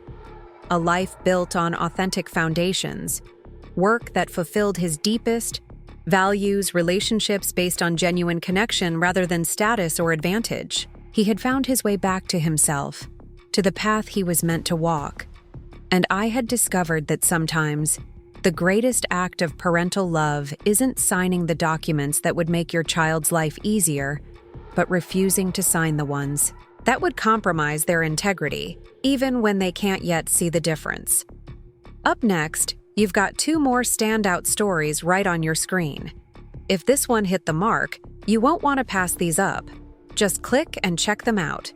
a life built on authentic foundations, work that fulfilled his deepest values, relationships based on genuine connection rather than status or advantage. He had found his way back to himself, to the path he was meant to walk. And I had discovered that sometimes the greatest act of parental love isn't signing the documents that would make your child's life easier, but refusing to sign the ones that would compromise their integrity, even when they can't yet see the difference. Up next, you've got 2 more standout stories right on your screen. If this one hit the mark, you won't want to pass these up. Just click and check them out.